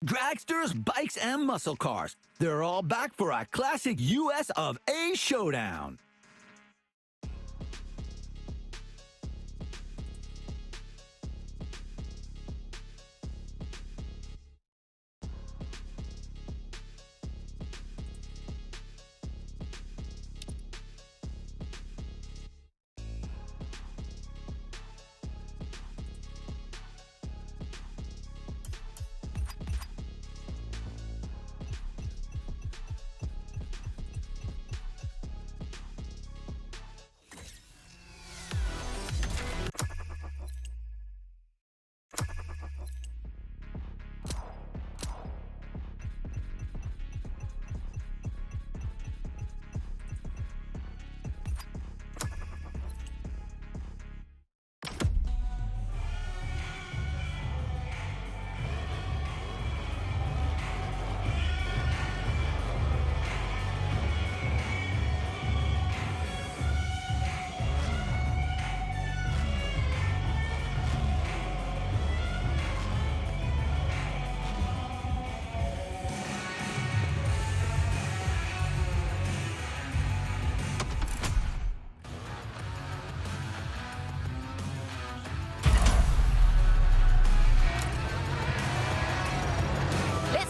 dragsters, bikes, and muscle cars. They're all back for a classic US of A showdown.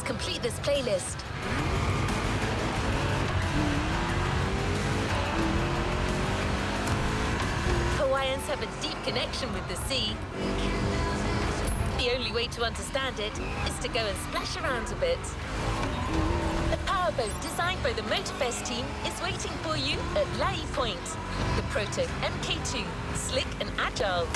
Complete this playlist. Hawaiians have a deep connection with the sea. The only way to understand it is to go and splash around a bit. The powerboat designed by the Motorfest team is waiting for you at Lai Point. The Proto MK2, slick and agile.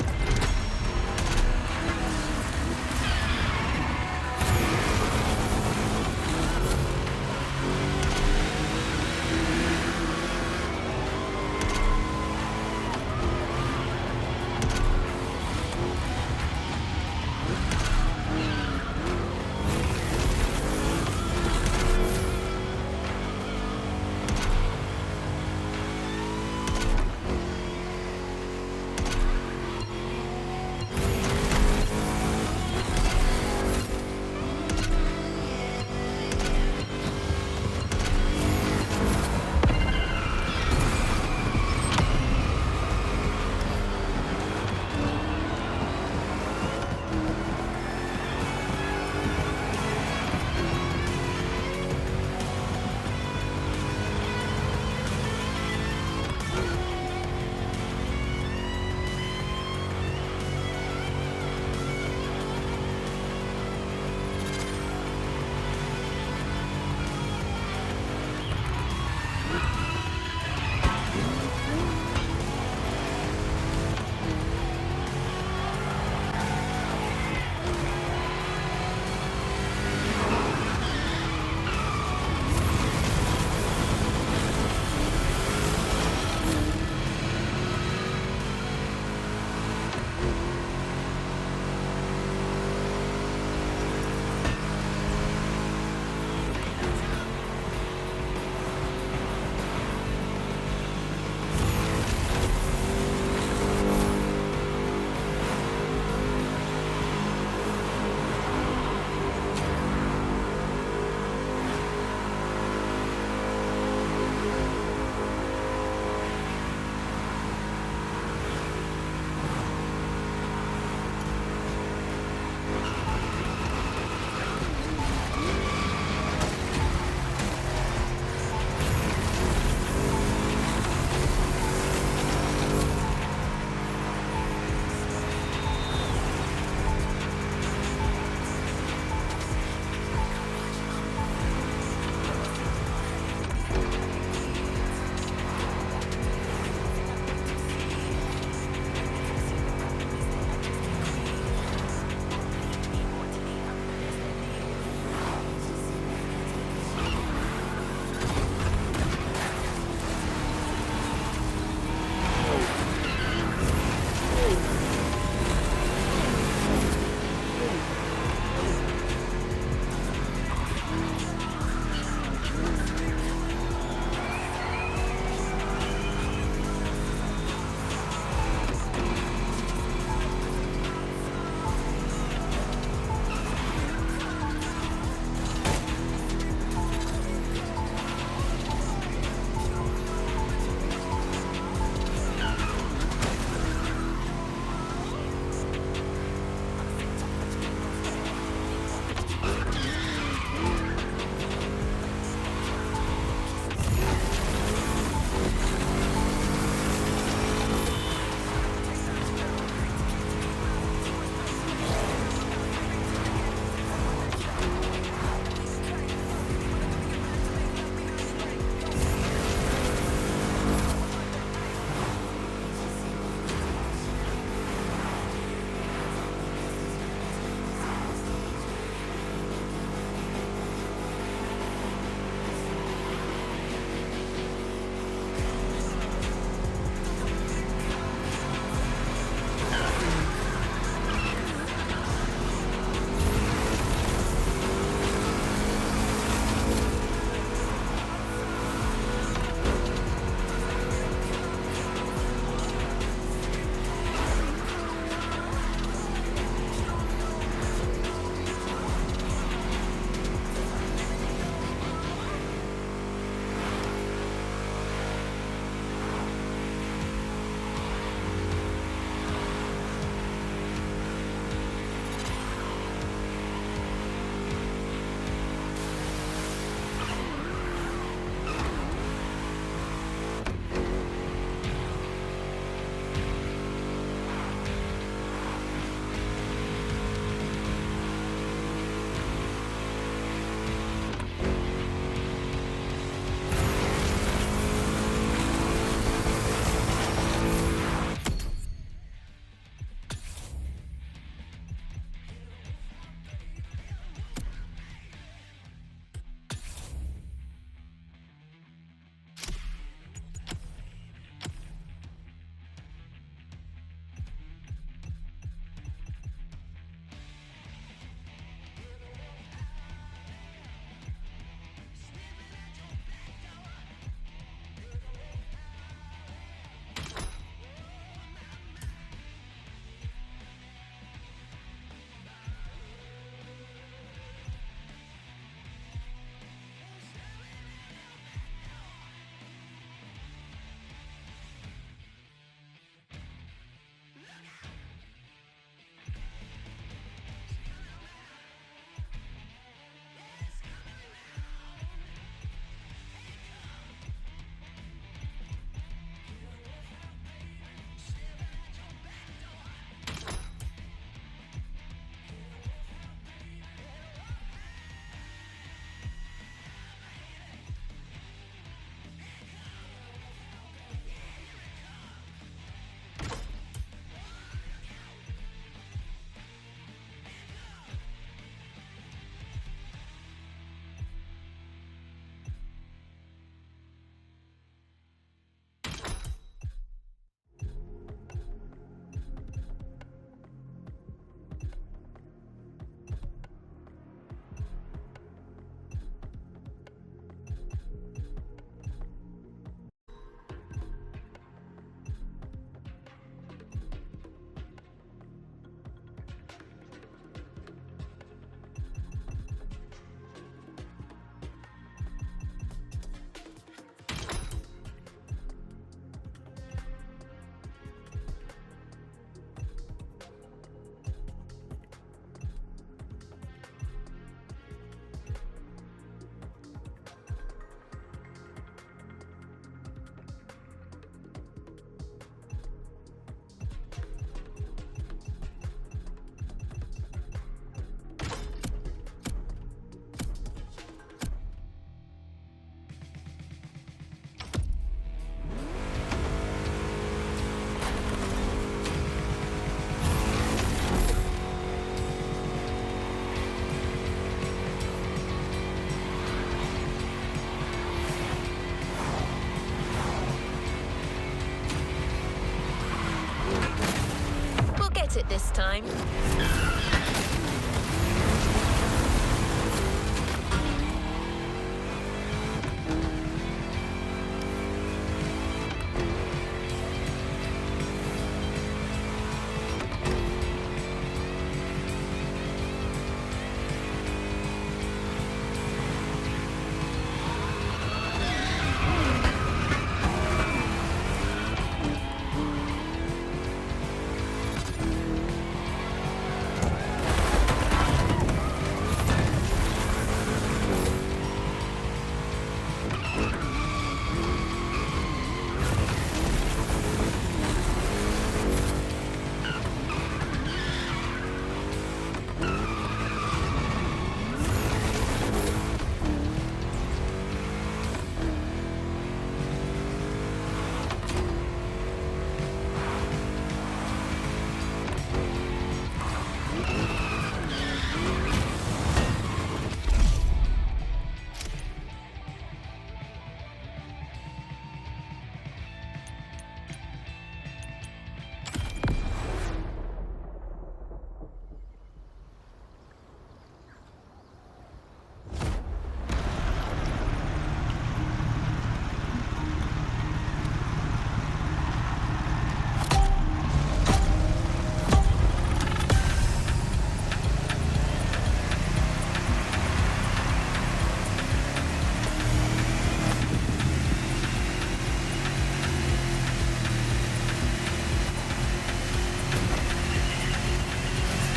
got it this time.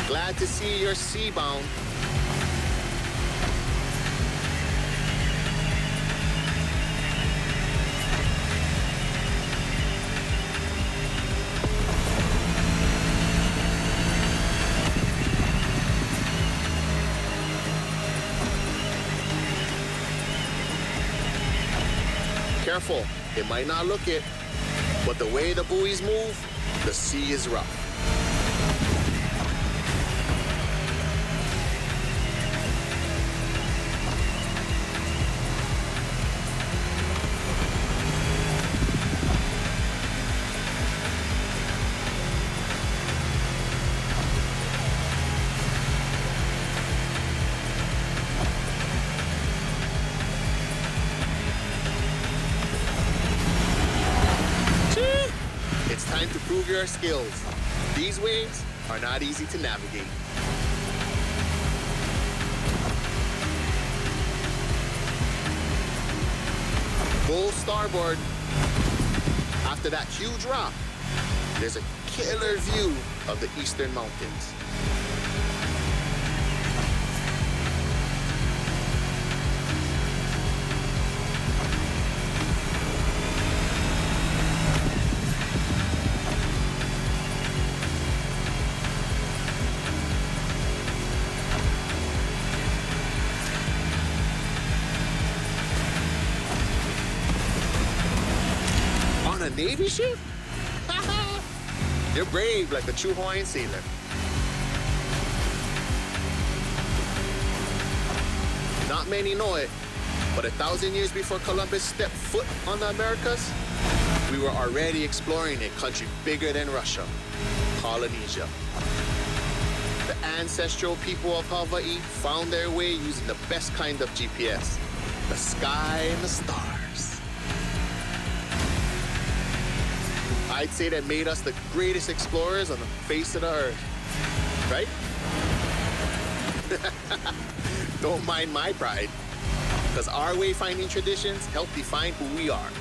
Glad to see you're sea-bound. Careful, it might not look it, but the way the buoys move, the sea is rough. It's time to prove your skills. These waves are not easy to navigate. Full starboard. After that huge rock, there's a killer view of the eastern mountains. On a Navy ship? You're brave like a true Hawaiian sailor. Not many know it, but 1,000 years before Columbus stepped foot on the Americas, we were already exploring a country bigger than Russia, Polynesia. The ancestral people of Hawaii found their way using the best kind of GPS, the sky and the stars. I'd say that made us the greatest explorers on the face of the earth, right? Don't mind my pride, because our wayfinding traditions help define who we are.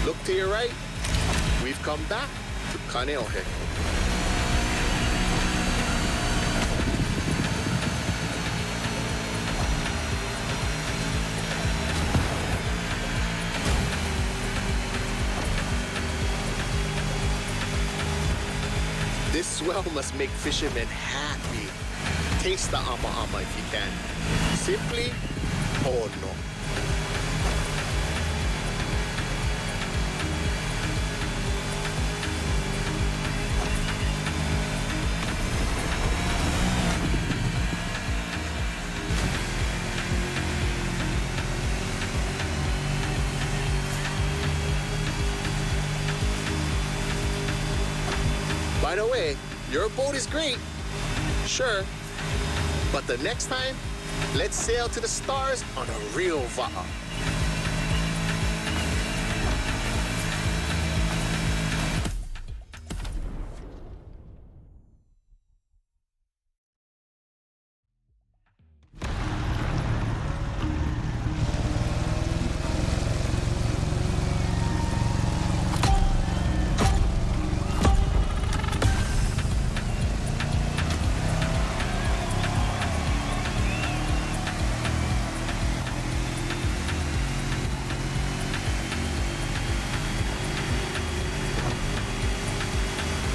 Look to your right, we've come back to Kaneohe. This swell must make fishermen happy. Taste the ama if you can. Simply, oh no. By the way, your boat is great, sure, but the next time, let's sail to the stars on a real va'a.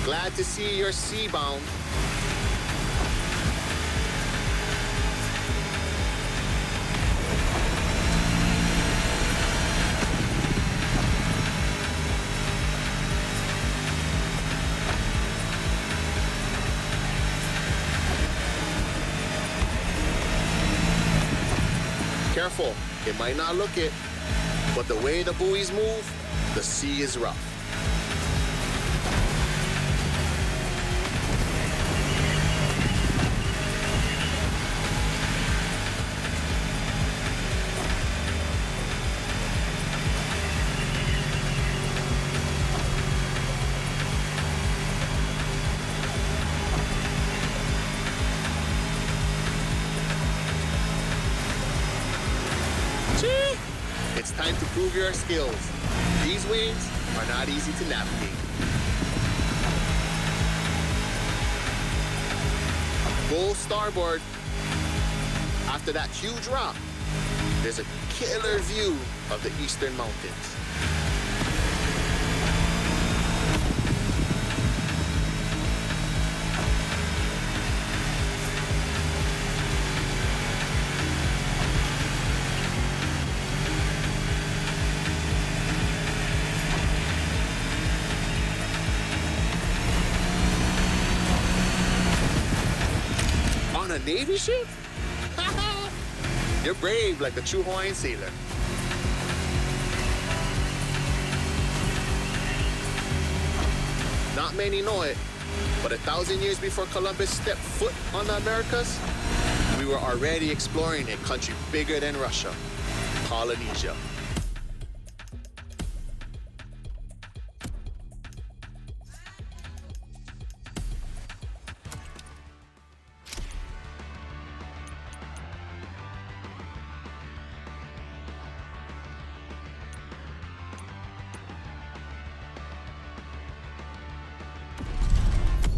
Glad to see you're seabound. Careful, it might not look it, but the way the buoys move, the sea is rough. It's time to prove your skills. These waves are not easy to navigate. Full starboard. After that huge rock, there's a killer view of the eastern mountains. On a Navy ship? You're brave like a true Hawaiian sailor. Not many know it, but 1,000 years before Columbus stepped foot on the Americas, we were already exploring a country bigger than Russia, Polynesia.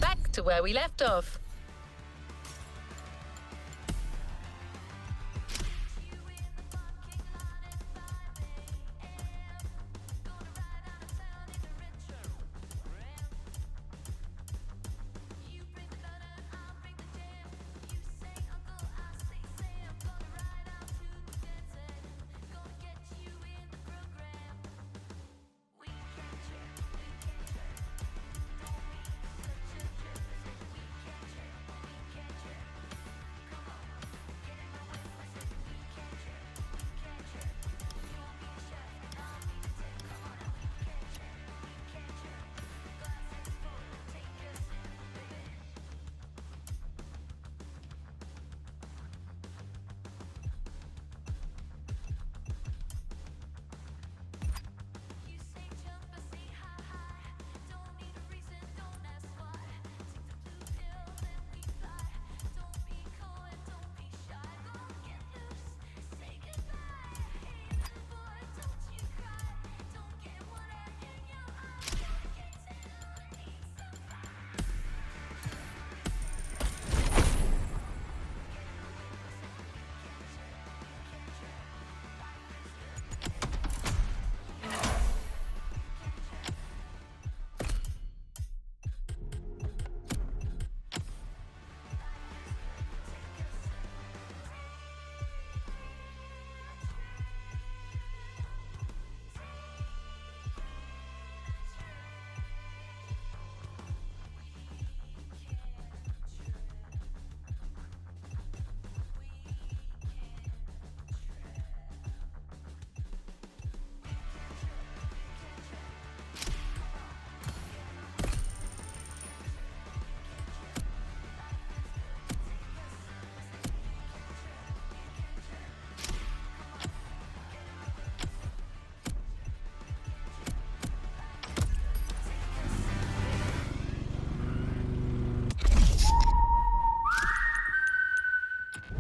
Back to where we left off.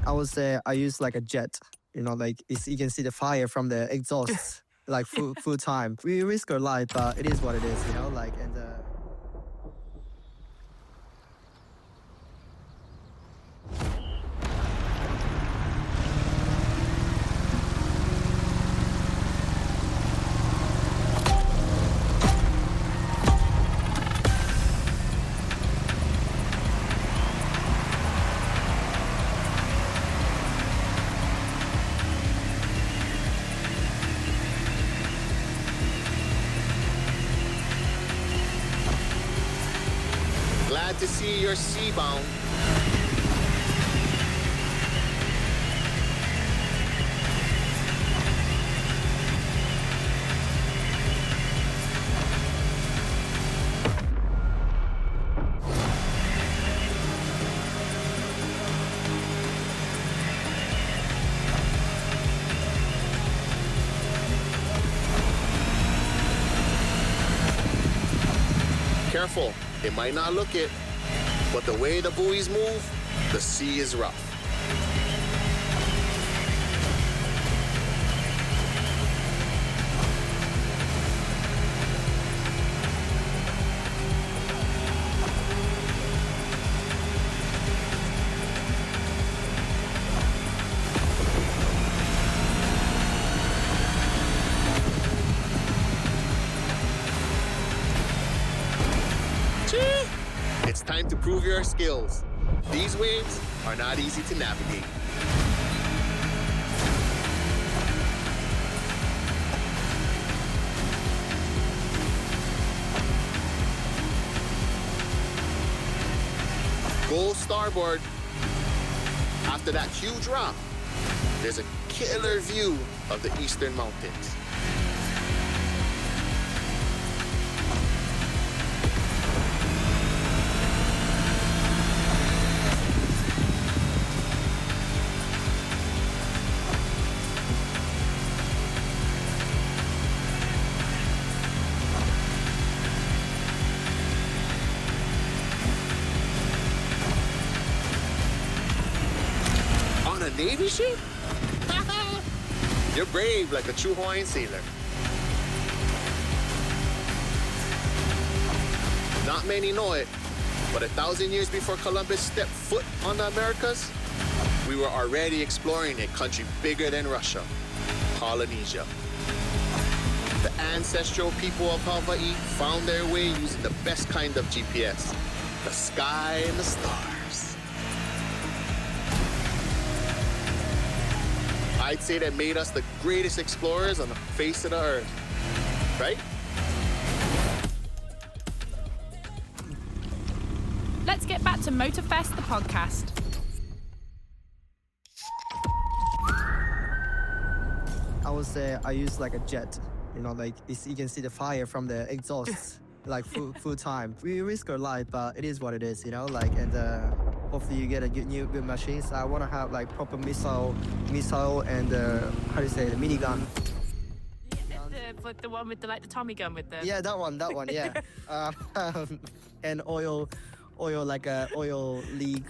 I would say I use like a jet. Like you can see the fire from the exhaust, like full time. We risk our life, but it is what it is. Glad to see you're sea-bound. Careful, it might not look it, but the way the buoys move, the sea is rough. It's time to prove your skills. These waves are not easy to navigate. Go starboard. After that huge rock, there's a killer view of the Eastern Mountains. Navy ship? You're brave like a true Hawaiian sailor. Not many know it, but 1,000 years before Columbus stepped foot on the Americas, we were already exploring a country bigger than Russia, Polynesia. The ancestral people of Hawaii found their way using the best kind of GPS, the sky and the stars. I'd say that made us the greatest explorers on the face of the earth, right? Let's get back to Motorfest, the podcast. I would say I use like a jet. Like you can see the fire from the exhaust, like full time. We risk our life, but it is what it is. Hopefully you get a good machines. I want to have like proper missile and how do you say, the minigun. The one with the Tommy gun with the... Yeah, that one, yeah. And oil like a oil leak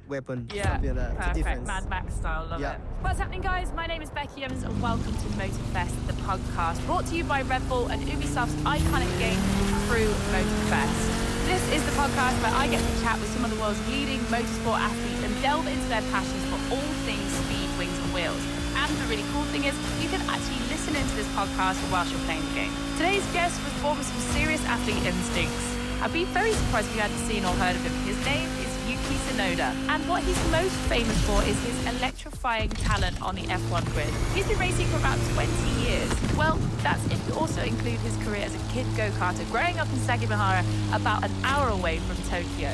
weapon. Yeah, something like that. perfect. Mad Max style, love it. What's happening, guys? My name is Becky Evans and welcome to Motorfest, the podcast, brought to you by Red Bull and Ubisoft's iconic game through Motorfest. This is the podcast where I get to chat with some of the world's leading motorsport athletes and delve into their passions for all things speed, wings and wheels. And the really cool thing is, you can actually listen into this podcast whilst you're playing the game. Today's guest was born with some serious athlete instincts. I'd be very surprised if you hadn't seen or heard of him. His name is Yuki Tsunoda, and what he's most famous for is his electrifying talent on the F1 grid. He's been racing for about 20 years. Well, that's if you also include his career as a kid go-karter, growing up in Sagamihara, about an hour away from Tokyo.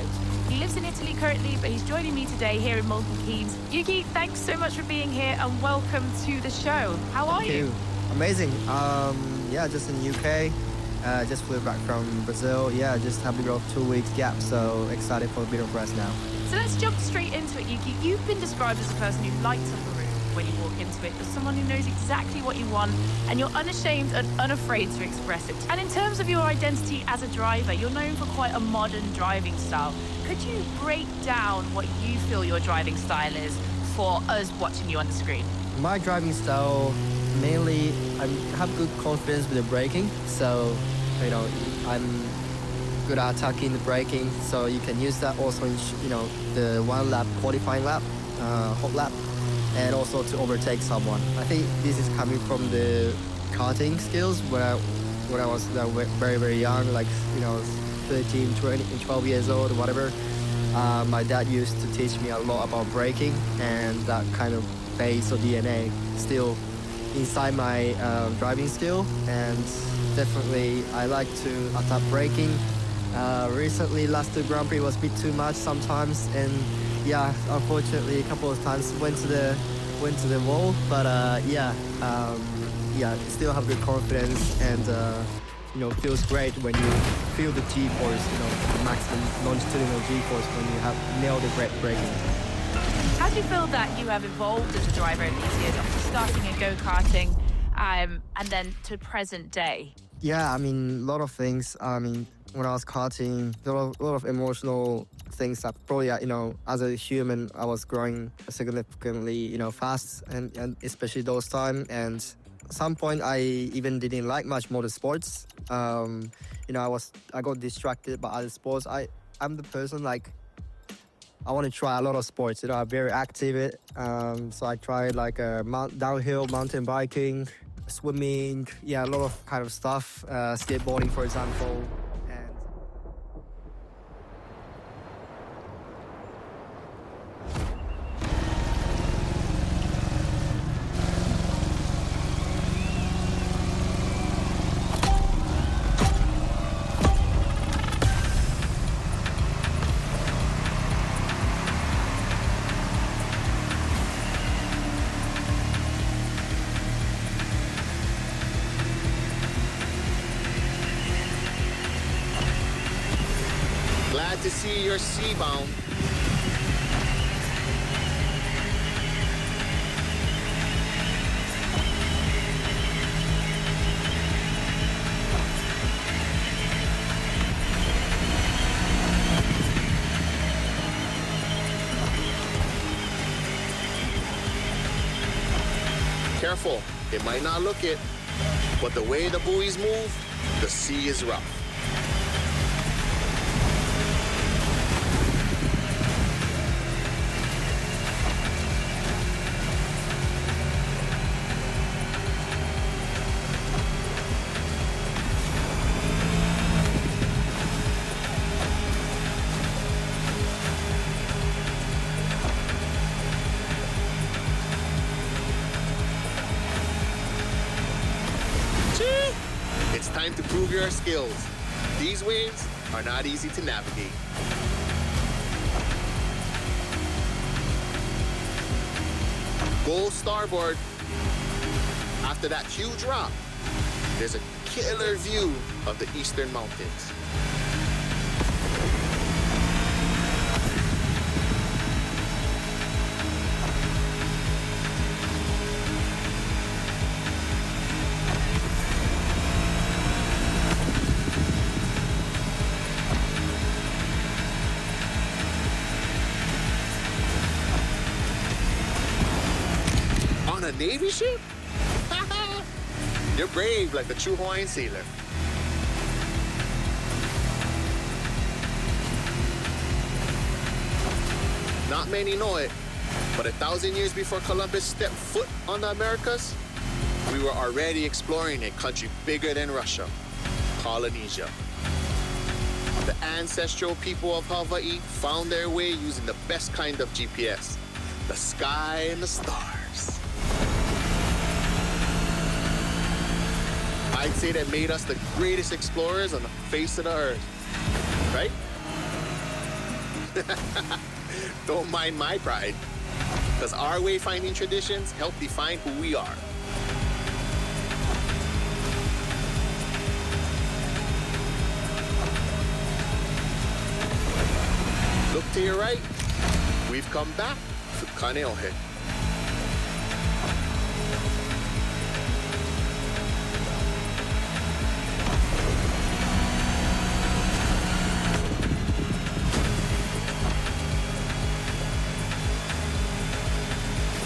He lives in Italy currently, but he's joining me today here in Milton Keynes. Yuki, thanks so much for being here and welcome to the show. How are you? Amazing. Just in the UK. Just flew back from Brazil. Yeah, just had a bit of 2 weeks gap, so excited for a bit of rest now. So let's jump straight into it, Yuki. You've been described as a person who lights up a room when you walk into it, as someone who knows exactly what you want, and you're unashamed and unafraid to express it. And in terms of your identity as a driver, you're known for quite a modern driving style. Could you break down what you feel your driving style is for us watching you on the screen? My driving style, mainly, I have good confidence with the braking. So, I'm good at attacking the braking. So you can use that also in, the one lap qualifying lap, hot lap, and also to overtake someone. I think this is coming from the karting skills when I was very, very young, like, 13, 20, 12 years old or whatever. My dad used to teach me a lot about braking, and that kind of base or DNA still inside my driving skill. And definitely I like to attack braking. Recently, last two Grand Prix was a bit too much sometimes, and yeah, unfortunately, a couple of times went to the wall. But still have good confidence, and feels great when you feel the G-force, the maximum longitudinal G-force when you have nailed the braking. How do you feel that you have evolved as a driver in these years after starting in go-karting and then to present day? Yeah, I mean, a lot of things. I mean, when I was karting, there were a lot of emotional things that probably, as a human, I was growing significantly, fast, and especially those times. And at some point, I even didn't like much motorsports. I got distracted by other sports. I'm the person, like, I want to try a lot of sports. I'm very active. So I tried like downhill mountain biking, swimming, a lot of kind of stuff, skateboarding, for example. And Glad to see you're C-bound. Careful, it might not look it, but the way the buoys move, the sea is rough. It's time to prove your skills. These waves are not easy to navigate. Go starboard. After that huge rock, there's a killer view of the Eastern Mountains. A Navy ship? You're brave like the true Hawaiian sailor. Not many know it, but 1,000 years before Columbus stepped foot on the Americas, we were already exploring a country bigger than Russia, Polynesia. The ancestral people of Hawaii found their way using the best kind of GPS, the sky and the stars. I'd say that made us the greatest explorers on the face of the earth, right? Don't mind my pride, because our wayfinding traditions help define who we are. Look to your right, we've come back to Kaneohe.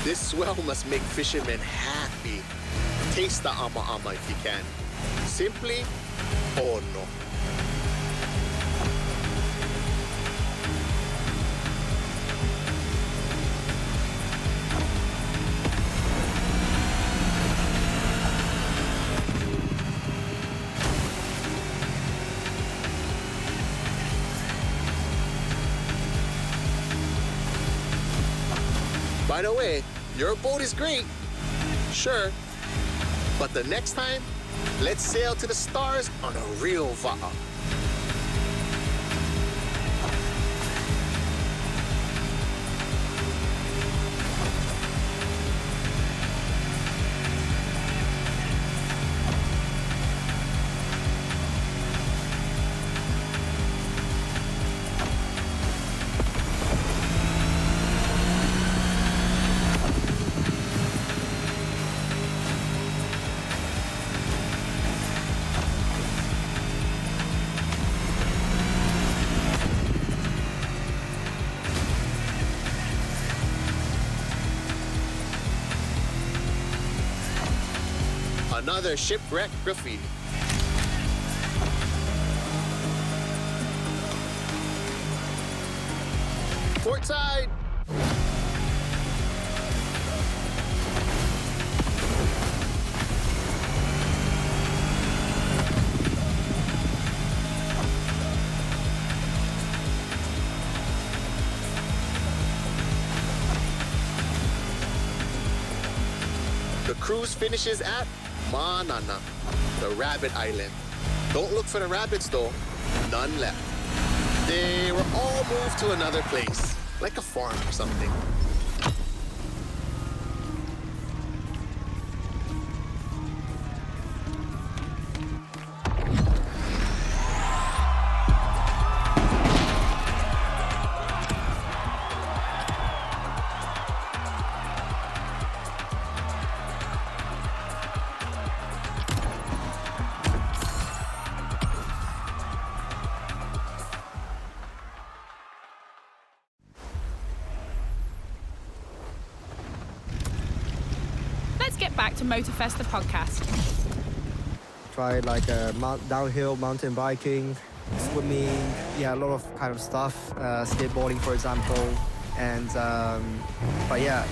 This swell must make fishermen happy. Taste the ama ama if you can. Simply, oh no. By the way, your boat is great, sure, but the next time, let's sail to the stars on a real va'a. Another shipwreck graffiti. Port side! The cruise finishes at Manana, the rabbit island. Don't look for the rabbits though, none left. They were all moved to another place, like a farm or something. Let's get back to Motorfest, the podcast. Try like downhill mountain biking, swimming, yeah, a lot of kind of stuff, skateboarding, for example. And but yeah,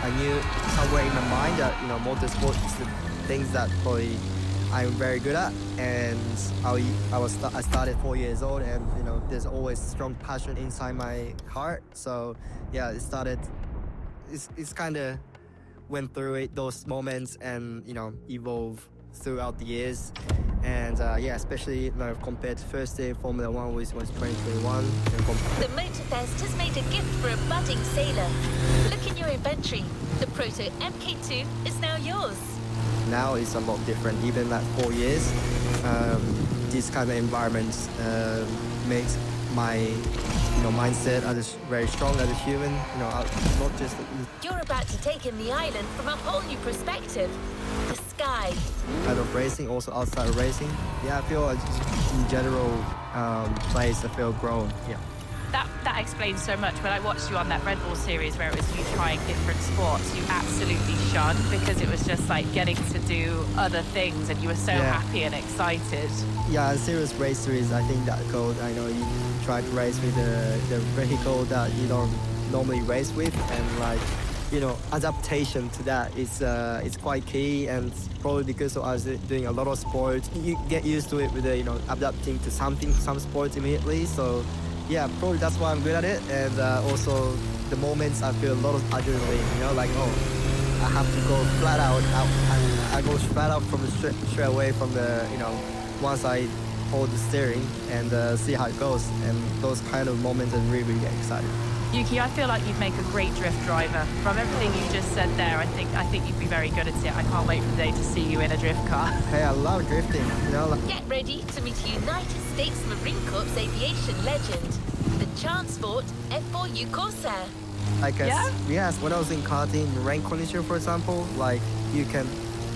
I knew somewhere in my mind that motorsport is the things that probably I'm very good at. And I started 4 years old, and there's always strong passion inside my heart. So yeah, it's kind of went through those moments and evolve throughout the years. And yeah, especially compared to first day Formula One was 2021. The Motorfest has made a gift for a budding sailor. Look in your inventory. The Proto MK2 is now yours. Now it's a lot different. Even at 4 years, this kind of environment makes my mindset as very strong as a human. Not just. You're about to take in the island from a whole new perspective. The sky. Kind of racing, also outside of racing. Yeah, I feel in general place, I feel grown. Yeah. That explains so much. When I watched you on that Red Bull series where it was you trying different sports, you absolutely shone because it was just like getting to do other things and you were so happy and excited. Yeah, serious race series, I think that goal, I know you try to race with the vehicle that you don't normally race with, and adaptation to that is it's quite key. And probably because I was doing a lot of sports, you get used to it with adapting to some sports immediately. So yeah, probably that's why I'm good at it. And also the moments I feel a lot of adrenaline, I have to go flat out. I go flat out from the straight away from the, once I hold the steering and see how it goes. And those kind of moments that really get excited. Yuki, I feel like you'd make a great drift driver. From everything you just said there, I think you'd be very good at it. I can't wait for the day to see you in a drift car. Hey, I love drifting. Get ready to meet a United States Marine Corps aviation legend, the Transport F4U Corsair. I guess, yes, when I was in karting, in rain condition, for example, you can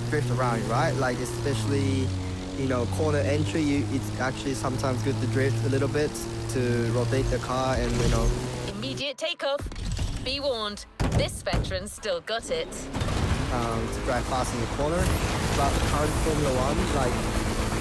drift around, right? Especially, corner entry, it's actually sometimes good to drift a little bit to rotate the car and, Immediate takeoff. Be warned, This veteran still got it. To drive fast in the corner. But current Formula One, like,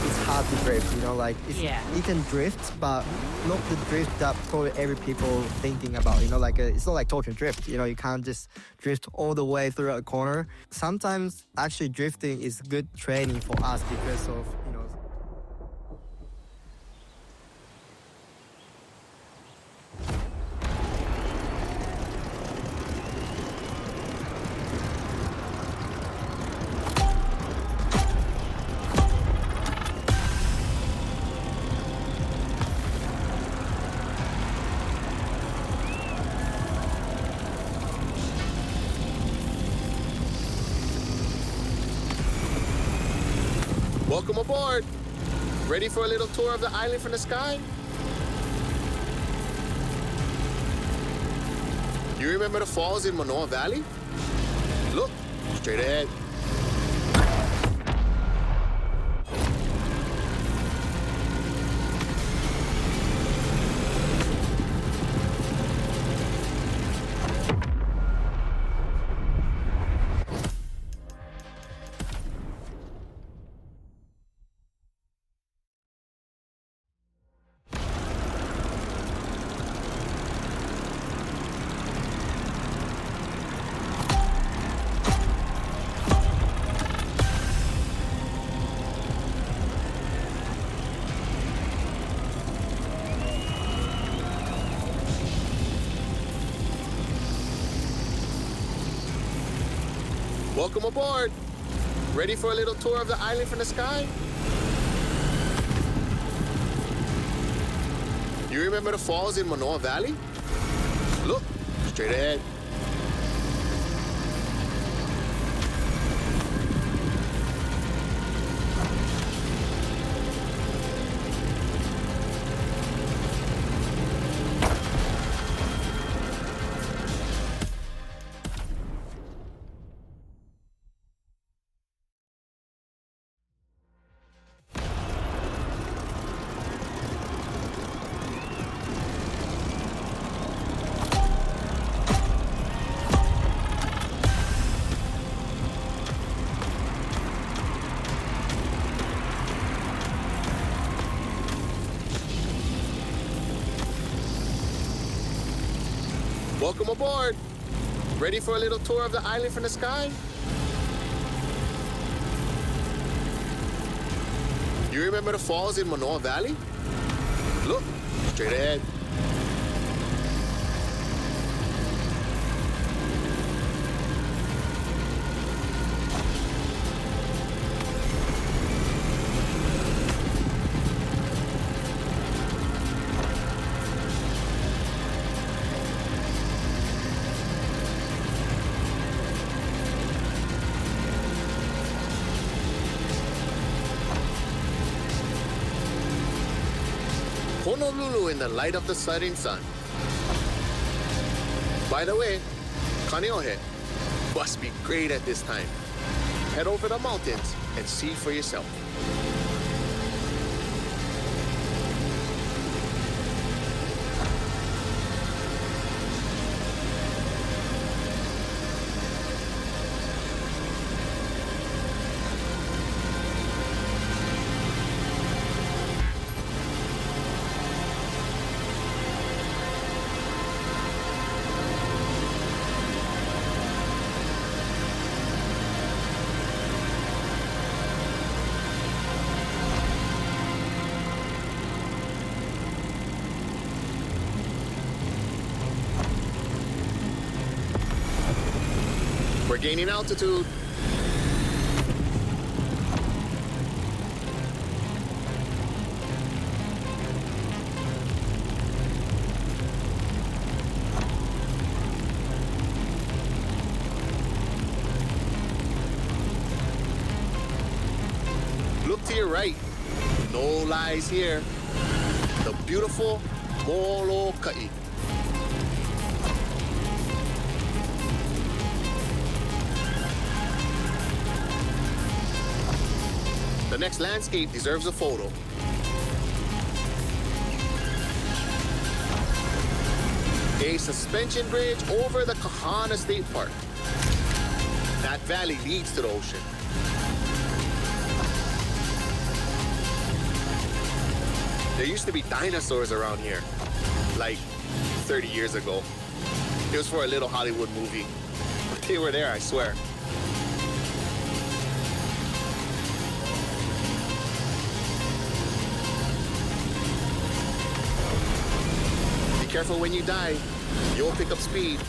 it's hard to drift, you know, like, you can drift, but not the drift that probably every people thinking about, you know, like, it's not like Tokyo Drift, you know, you can't just drift all the way through a corner. Sometimes, actually, drifting is good training for us because of, you know, Welcome aboard. Ready for a little tour of the island from the sky? You remember the falls in Manoa Valley? Look, straight ahead. Welcome aboard. Ready for a little tour of the island from the sky? You remember the falls in Manoa Valley? Look, straight ahead. Welcome aboard. Ready for a little tour of the island from the sky? You remember the falls in Manoa Valley? Look, straight ahead. Honolulu in the light of the setting sun. By the way, Kaneohe must be great at this time. Head over the mountains and see for yourself. We're gaining altitude. Look to your right. No lies here. The beautiful Molokai. The next landscape deserves a photo. a suspension bridge over the Kahana State Park. That valley leads to the ocean. There used to be dinosaurs around here, like 30 years ago. It was for a little Hollywood movie. But they were there, I swear. Be careful when you dive. You'll pick up speed.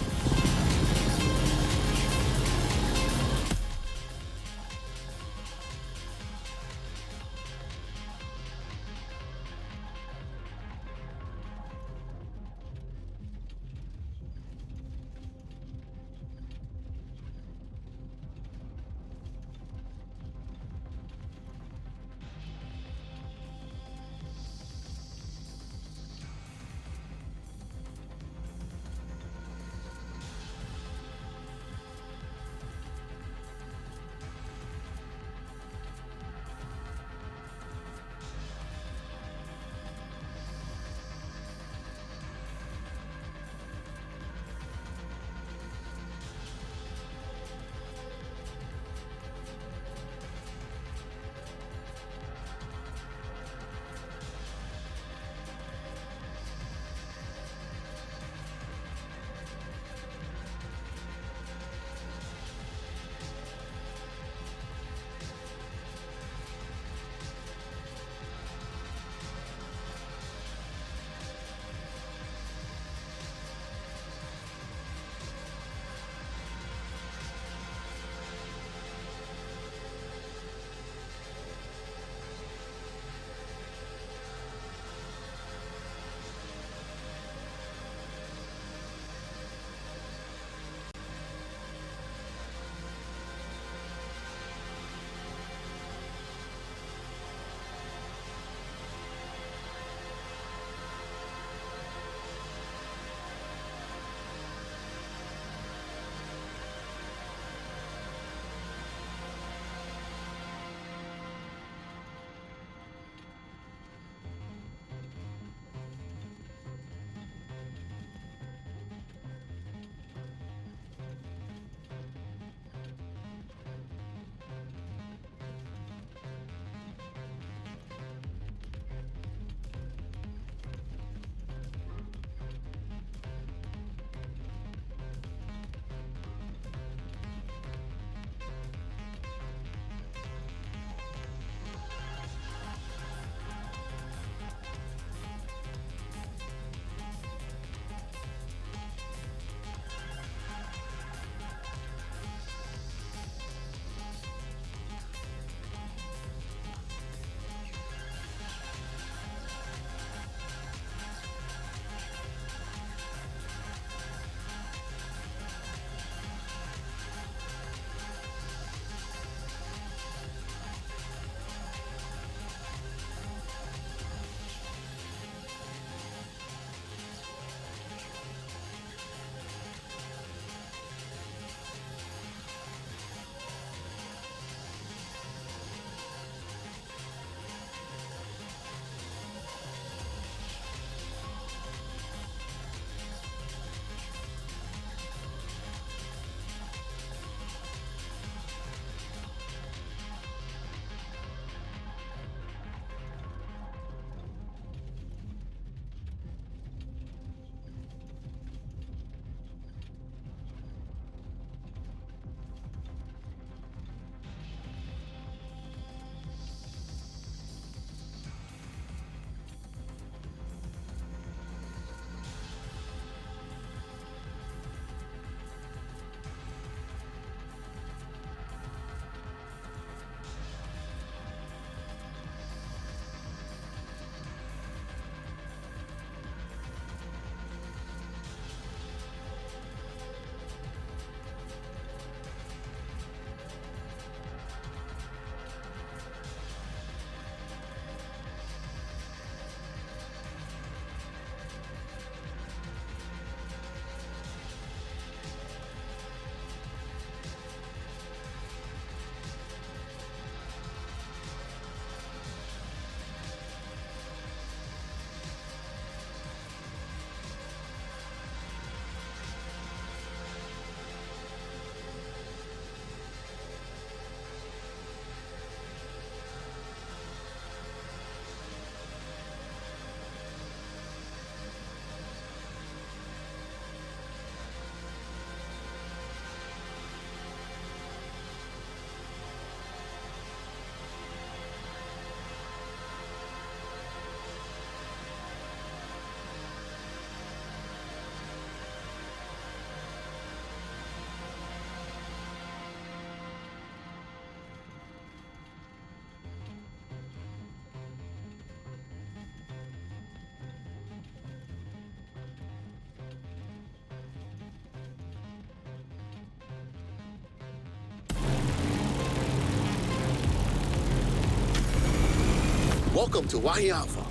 Welcome to Wahiawa,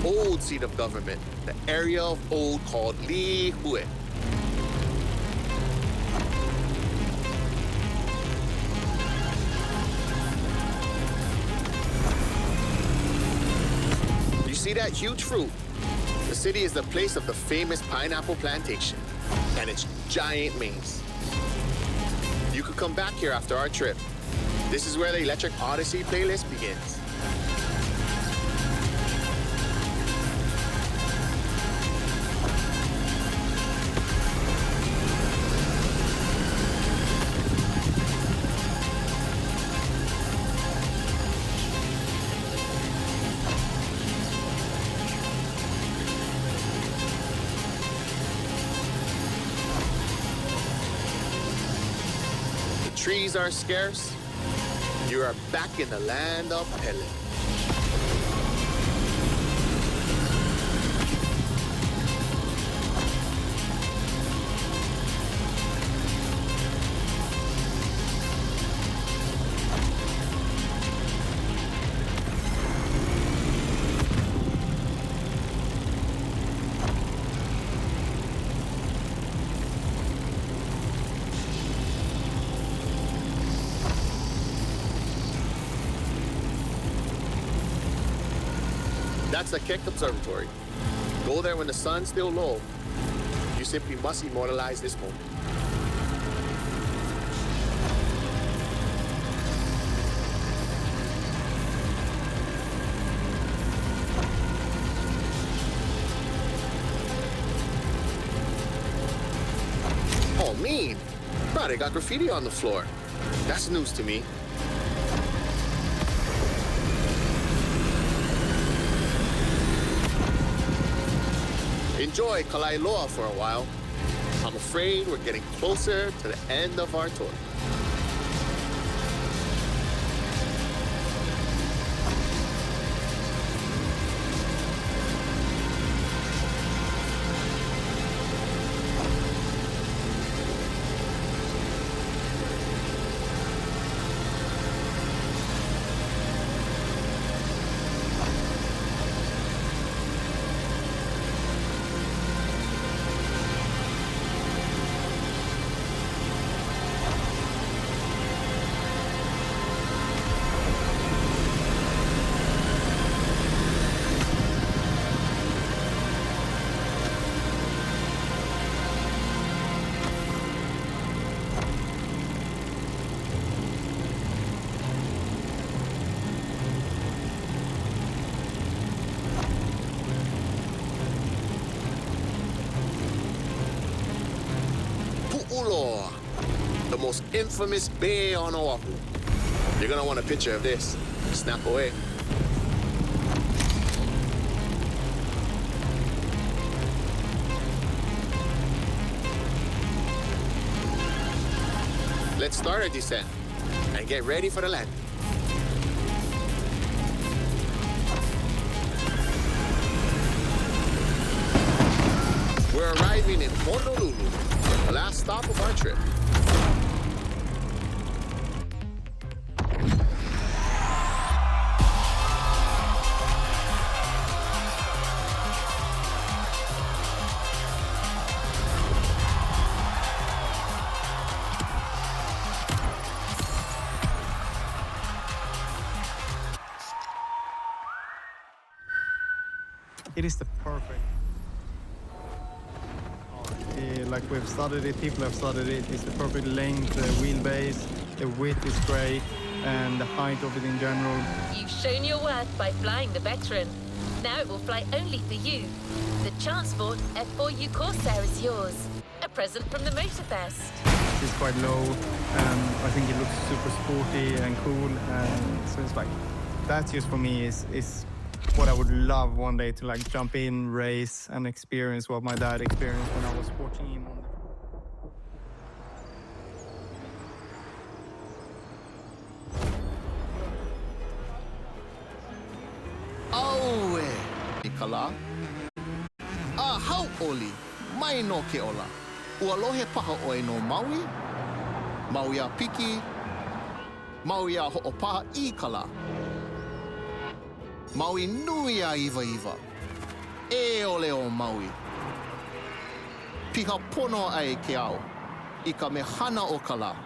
old seat of government, the area of old called Lihue. You see that huge fruit? The city is the place of the famous pineapple plantation and its giant maze. You could come back here after our trip. This is where the Electric Odyssey playlist begins. Trees are scarce. You are back in the land of Pele. That's the Keck Observatory. Go there when the sun's still low. You simply must immortalize this moment. Oh, mean. Bro, they got graffiti on the floor. That's news to me. Enjoy Kalailoa for a while. I'm afraid we're getting closer to the end of our tour. The most infamous bay on Oahu. You're gonna want a picture of this. Snap away. Let's start our descent and get ready for the landing. We're arriving in Honolulu, the last stop of our trip. It is the perfect. Like we've studied it, people have studied it. It's the perfect length, the wheelbase, the width is great, and the height of it in general. You've shown your worth by flying the Veteran. Now it will fly only for you. The Transport F4U Corsair is yours. A present from the Motorfest. It's quite low, and I think it looks super sporty and cool. And so it's like, that just for me is what I would love one day, to like jump in, race, and experience what my dad experienced when I was watching him on the... Aue, Ikala. Hau oli, mai no ke ola. Ua lohe paha oe no Maui. Maui a piki. Maui a ho'opaha I kala. Maui nui a iwa iwa. E ole o Maui. Piha pono ai ke ao. I ka mehana o ka la.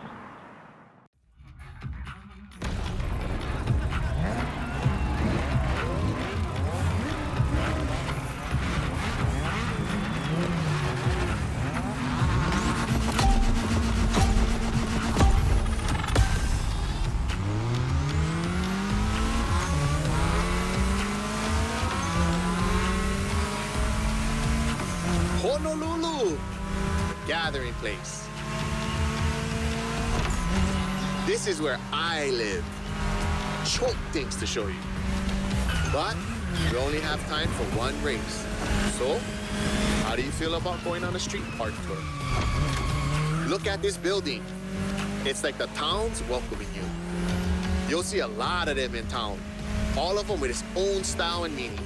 Honolulu, gathering place. This is where I live. Choke things to show you. But we only have time for one race. So, how do you feel about going on a street park tour? Look at this building. It's like the town's welcoming you. You'll see a lot of them in town. All of them with its own style and meaning.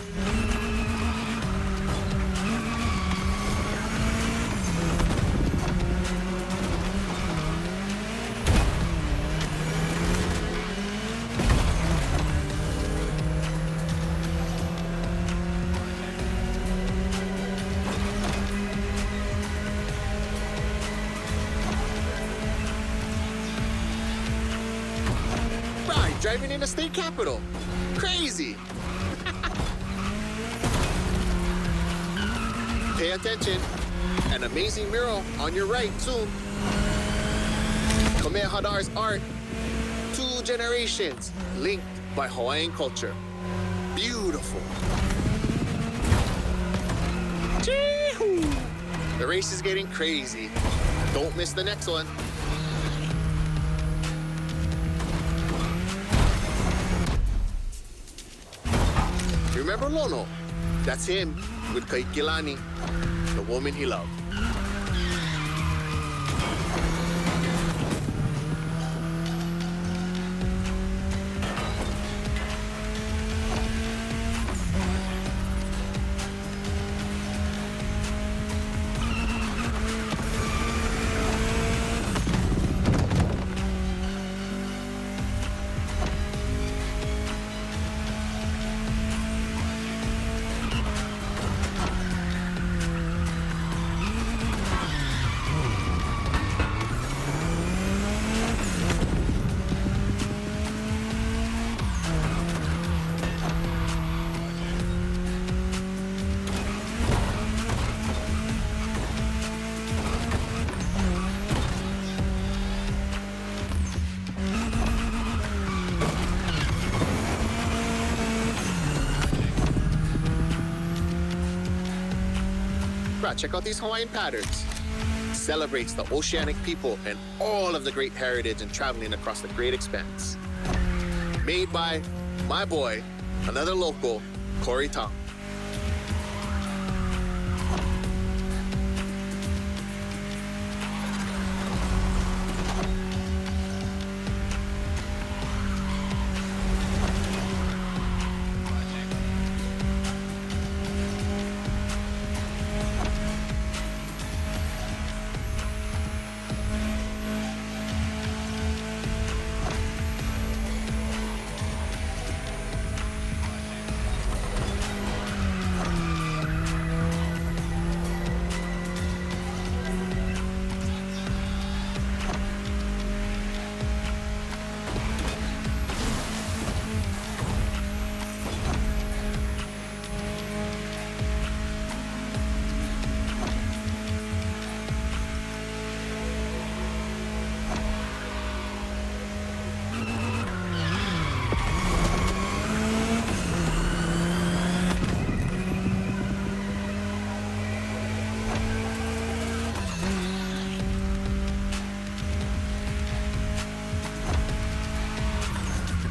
Driving in the state capital. Crazy. Pay attention. An amazing mural on your right, soon. Kamehameha's art. 2 generations linked by Hawaiian culture. Beautiful. Chee-hoo. The race is getting crazy. Don't miss the next one. Remember Lono? That's him with Kaikilani, the woman he loved. Check out these Hawaiian patterns. Celebrates the oceanic people and all of the great heritage and traveling across the great expanse. Made by my boy, another local, Corey Tom.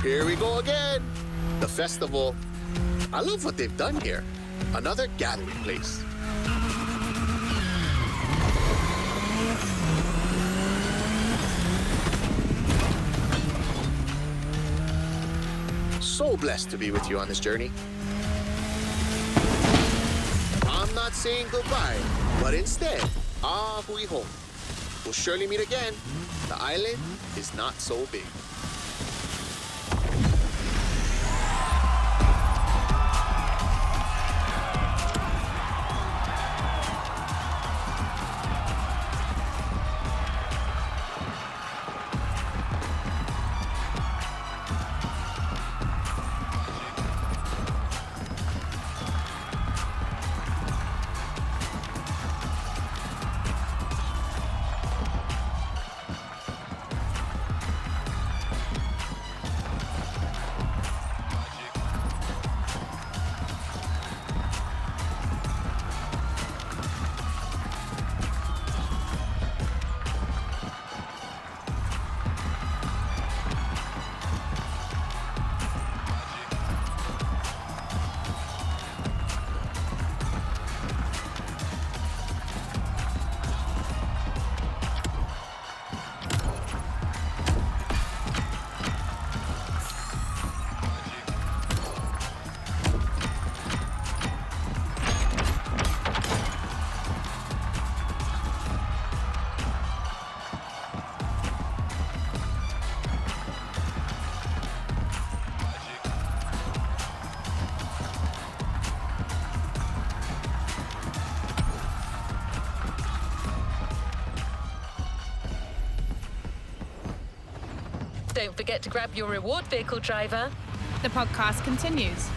Here we go again. The festival. I love what they've done here. Another gathering place. So blessed to be with you on this journey. I'm not saying goodbye, but instead, ahui home. We'll surely meet again. The island is not so big. Don't forget to grab your reward vehicle, driver. The podcast continues.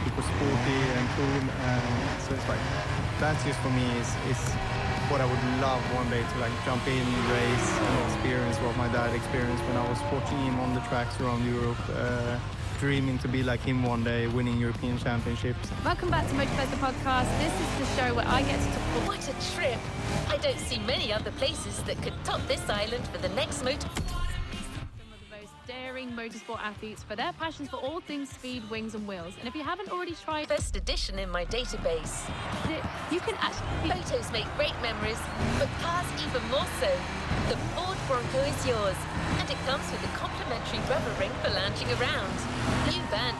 Super sporty and cool, so it's like that's just for me is what I would love one day to like jump in, race, and experience what my dad experienced when I was watching him on the tracks around Europe, dreaming to be like him one day, winning European championships. Welcome back to Motorfest, the podcast. This is the show where I get to talk. What a trip! I don't see many other places that could top this island for the next motor. Some of the most daring motorsport athletes for their passions for all things speed, wings and wheels. And if you haven't already tried First edition in my database. it, you can actually... Photos make great memories, but cars even more so. The Ford Bronco is yours, and it comes with a complimentary rubber ring for lounging around. New van.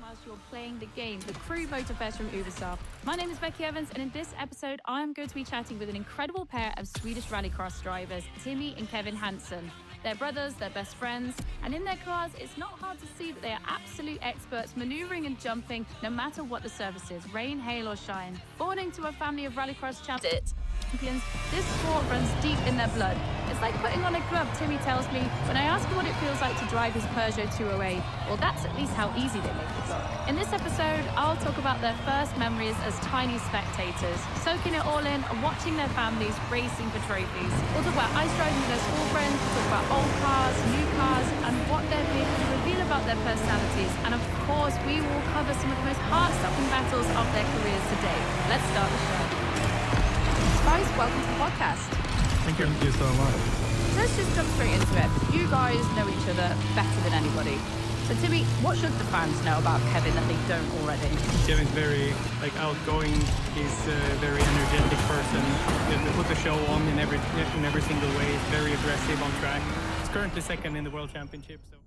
Whilst you're playing the game, the Crew Motorfest from Ubisoft. My name is Becky Evans, and in this episode, I'm going to be chatting with an incredible pair of Swedish rallycross drivers, Timmy and Kevin Hansen. They're brothers, they're best friends, and in their cars, it's not hard to see that they are absolute experts maneuvering and jumping no matter what the surface is, rain, hail or shine. Born into a family of rallycross champions, this sport runs deep in their blood. It's like putting on a glove, Timmy tells me, when I ask him what it feels like to drive his Peugeot 208. Well, that's at least how easy they make it look. In this episode, I'll talk about their first memories as tiny spectators, soaking it all in and watching their families racing for trophies. We'll talk about ice driving with their school friends, we'll talk about old cars, new cars, and what their vehicles reveal about their personalities. And of course, we will cover some of the most heart-stopping battles of their careers today. Let's start the show. Guys, welcome to the podcast. Thank you so much. Let's just jump straight into it. You guys know each other better than anybody. So Timmy, what should the fans know about Kevin that they don't already? Kevin's very like outgoing. He's a very energetic person. He put the show on in every single way. He's very aggressive on track. He's currently second in the World Championship. So.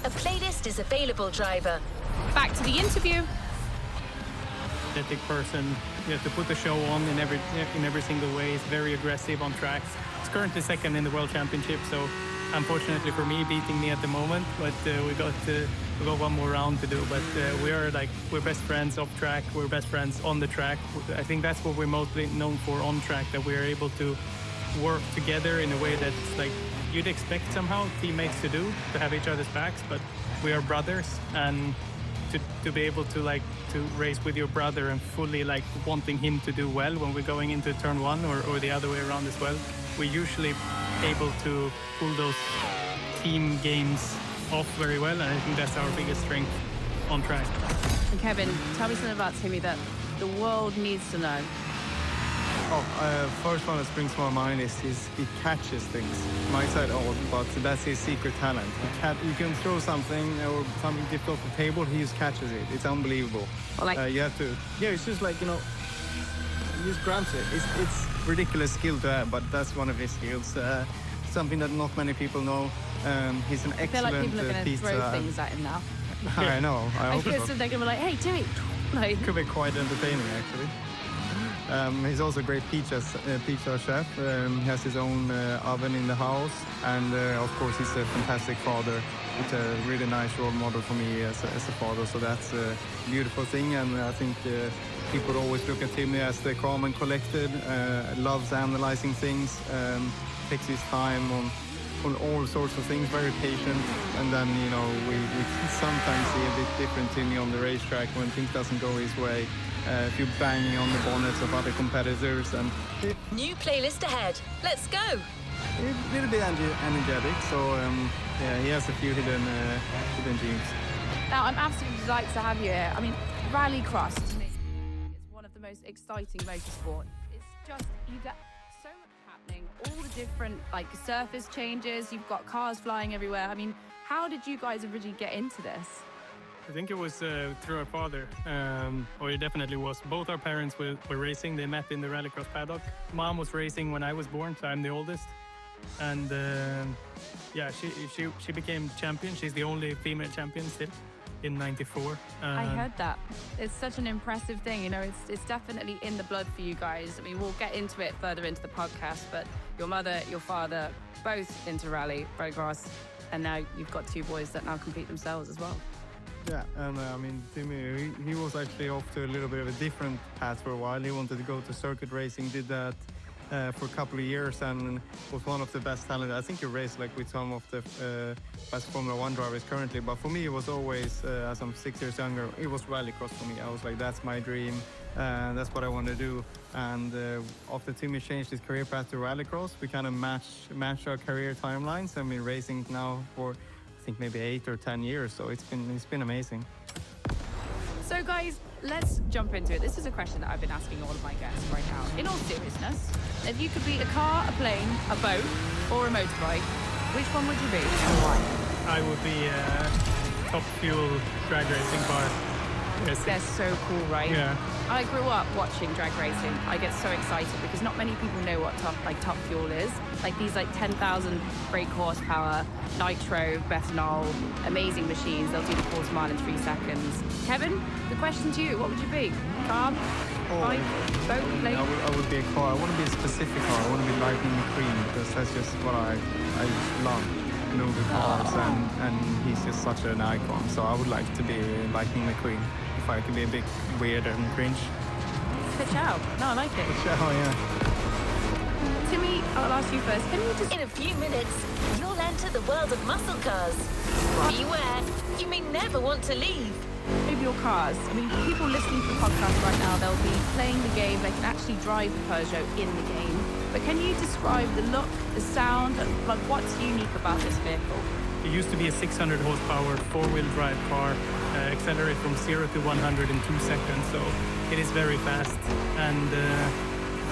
A playlist is available, driver. Back to the interview. Athletic person. You have to put the show on in every single way. He's very aggressive on tracks. He's currently second in the World Championship, so unfortunately for me, beating me at the moment. But we got one more round to do. But we're best friends off track. We're best friends on the track. I think that's what we're mostly known for on track. That we are able to work together in a way that's like you'd expect somehow teammates to do, to have each other's backs. But we are brothers, and to be able to race with your brother and fully like wanting him to do well when we're going into turn one or the other way around as well, we're usually able to pull those team games off very well, and I think that's our biggest strength on track. And Kevin, tell me something about Timmy that the world needs to know. First one that springs to my mind is he catches things. Might sound odd, but that's his secret talent. You can throw something or something difficult off the table, he just catches it. It's unbelievable. Well, like, you have to, it's just like, he just grabs it. It's ridiculous skill to have, but that's one of his skills. Something that not many people know. He's an excellent I feel like people are going to pizza. throw things at him now. I know. I hope feel so. so they're going to be like, hey, Timmy. Like, Could be quite entertaining, actually. He's also a great pizza chef. He has his own oven in the house, and of course he's a fantastic father. It's a really nice role model for me as a father, so that's a beautiful thing. And I think people always look at him as the calm and collected, loves analyzing things, takes his time on all sorts of things, very patient. And then, we sometimes see a bit different Timmy on the racetrack when things doesn't go his way. A few banging on the bonnets of other competitors, and New playlist ahead. Let's go. a little bit energetic. So he has a few hidden genes. now, I'm absolutely delighted to have you here. I mean, rallycross to me. most exciting motorsport. It's just, you get so much happening, all the different like surface changes, you've got cars flying everywhere. I mean, how did you guys originally get into this? I think it was through our father, or it definitely was. Both our parents were racing. They met in the rallycross paddock. Mom was racing when I was born, so I'm the oldest. And yeah, she became champion. She's the only female champion still in '94. I heard that. It's such an impressive thing. You know, it's definitely in the blood for you guys. I mean, we'll get into it further into the podcast, but your mother, your father, both into rallycross, and now you've got two boys that now compete themselves as well. Yeah, and I mean, Timmy, he was actually off to a little bit of a different path for a while. He wanted to go to circuit racing, did that for a couple of years, and was one of the best talent. I think he raced like with some of the best Formula 1 drivers currently, but for me it was always, as I'm 6 years younger, it was rallycross for me. I was like, that's my dream, that's what I want to do. And after Timmy changed his career path to rallycross, we kind of matched our career timelines. I've been racing now for I think maybe 8 or 10 years, so it's been amazing. So guys, let's jump into it. This is a question that I've been asking all of my guests right now. In all seriousness, if you could be a car, a plane, a boat, or a motorbike, which one would you be and why? I would be a top fuel drag racing car. Yes. They're so cool, right? Yeah. I grew up watching drag racing. I get so excited because not many people know what top fuel is. Like these 10,000 brake horsepower, nitro, methanol, amazing machines. They'll do the quarter mile in 3 seconds. Kevin, the question to you, what would you be? Car, bike, boat, plane? I would be a car. I want to be a specific car. I want to be Lightning McQueen because that's just what I love. The cars and he's just such an icon. So I would like to be Lightning McQueen. If I could be a bit weird and cringe. Ka-chow. No, I like it. Ka-chow, yeah. Timmy, I'll ask you first. Can you just... In a few minutes, you'll enter the world of muscle cars. Beware, you may never want to leave. Maybe your cars. I mean, people listening to the podcast right now, they'll be playing the game. They can actually drive the Peugeot in the game. But can you describe the look, the sound, and like what's unique about this vehicle? It used to be a 600 horsepower four-wheel drive car, accelerate from 0 to 100 in 2 seconds. So it is very fast, and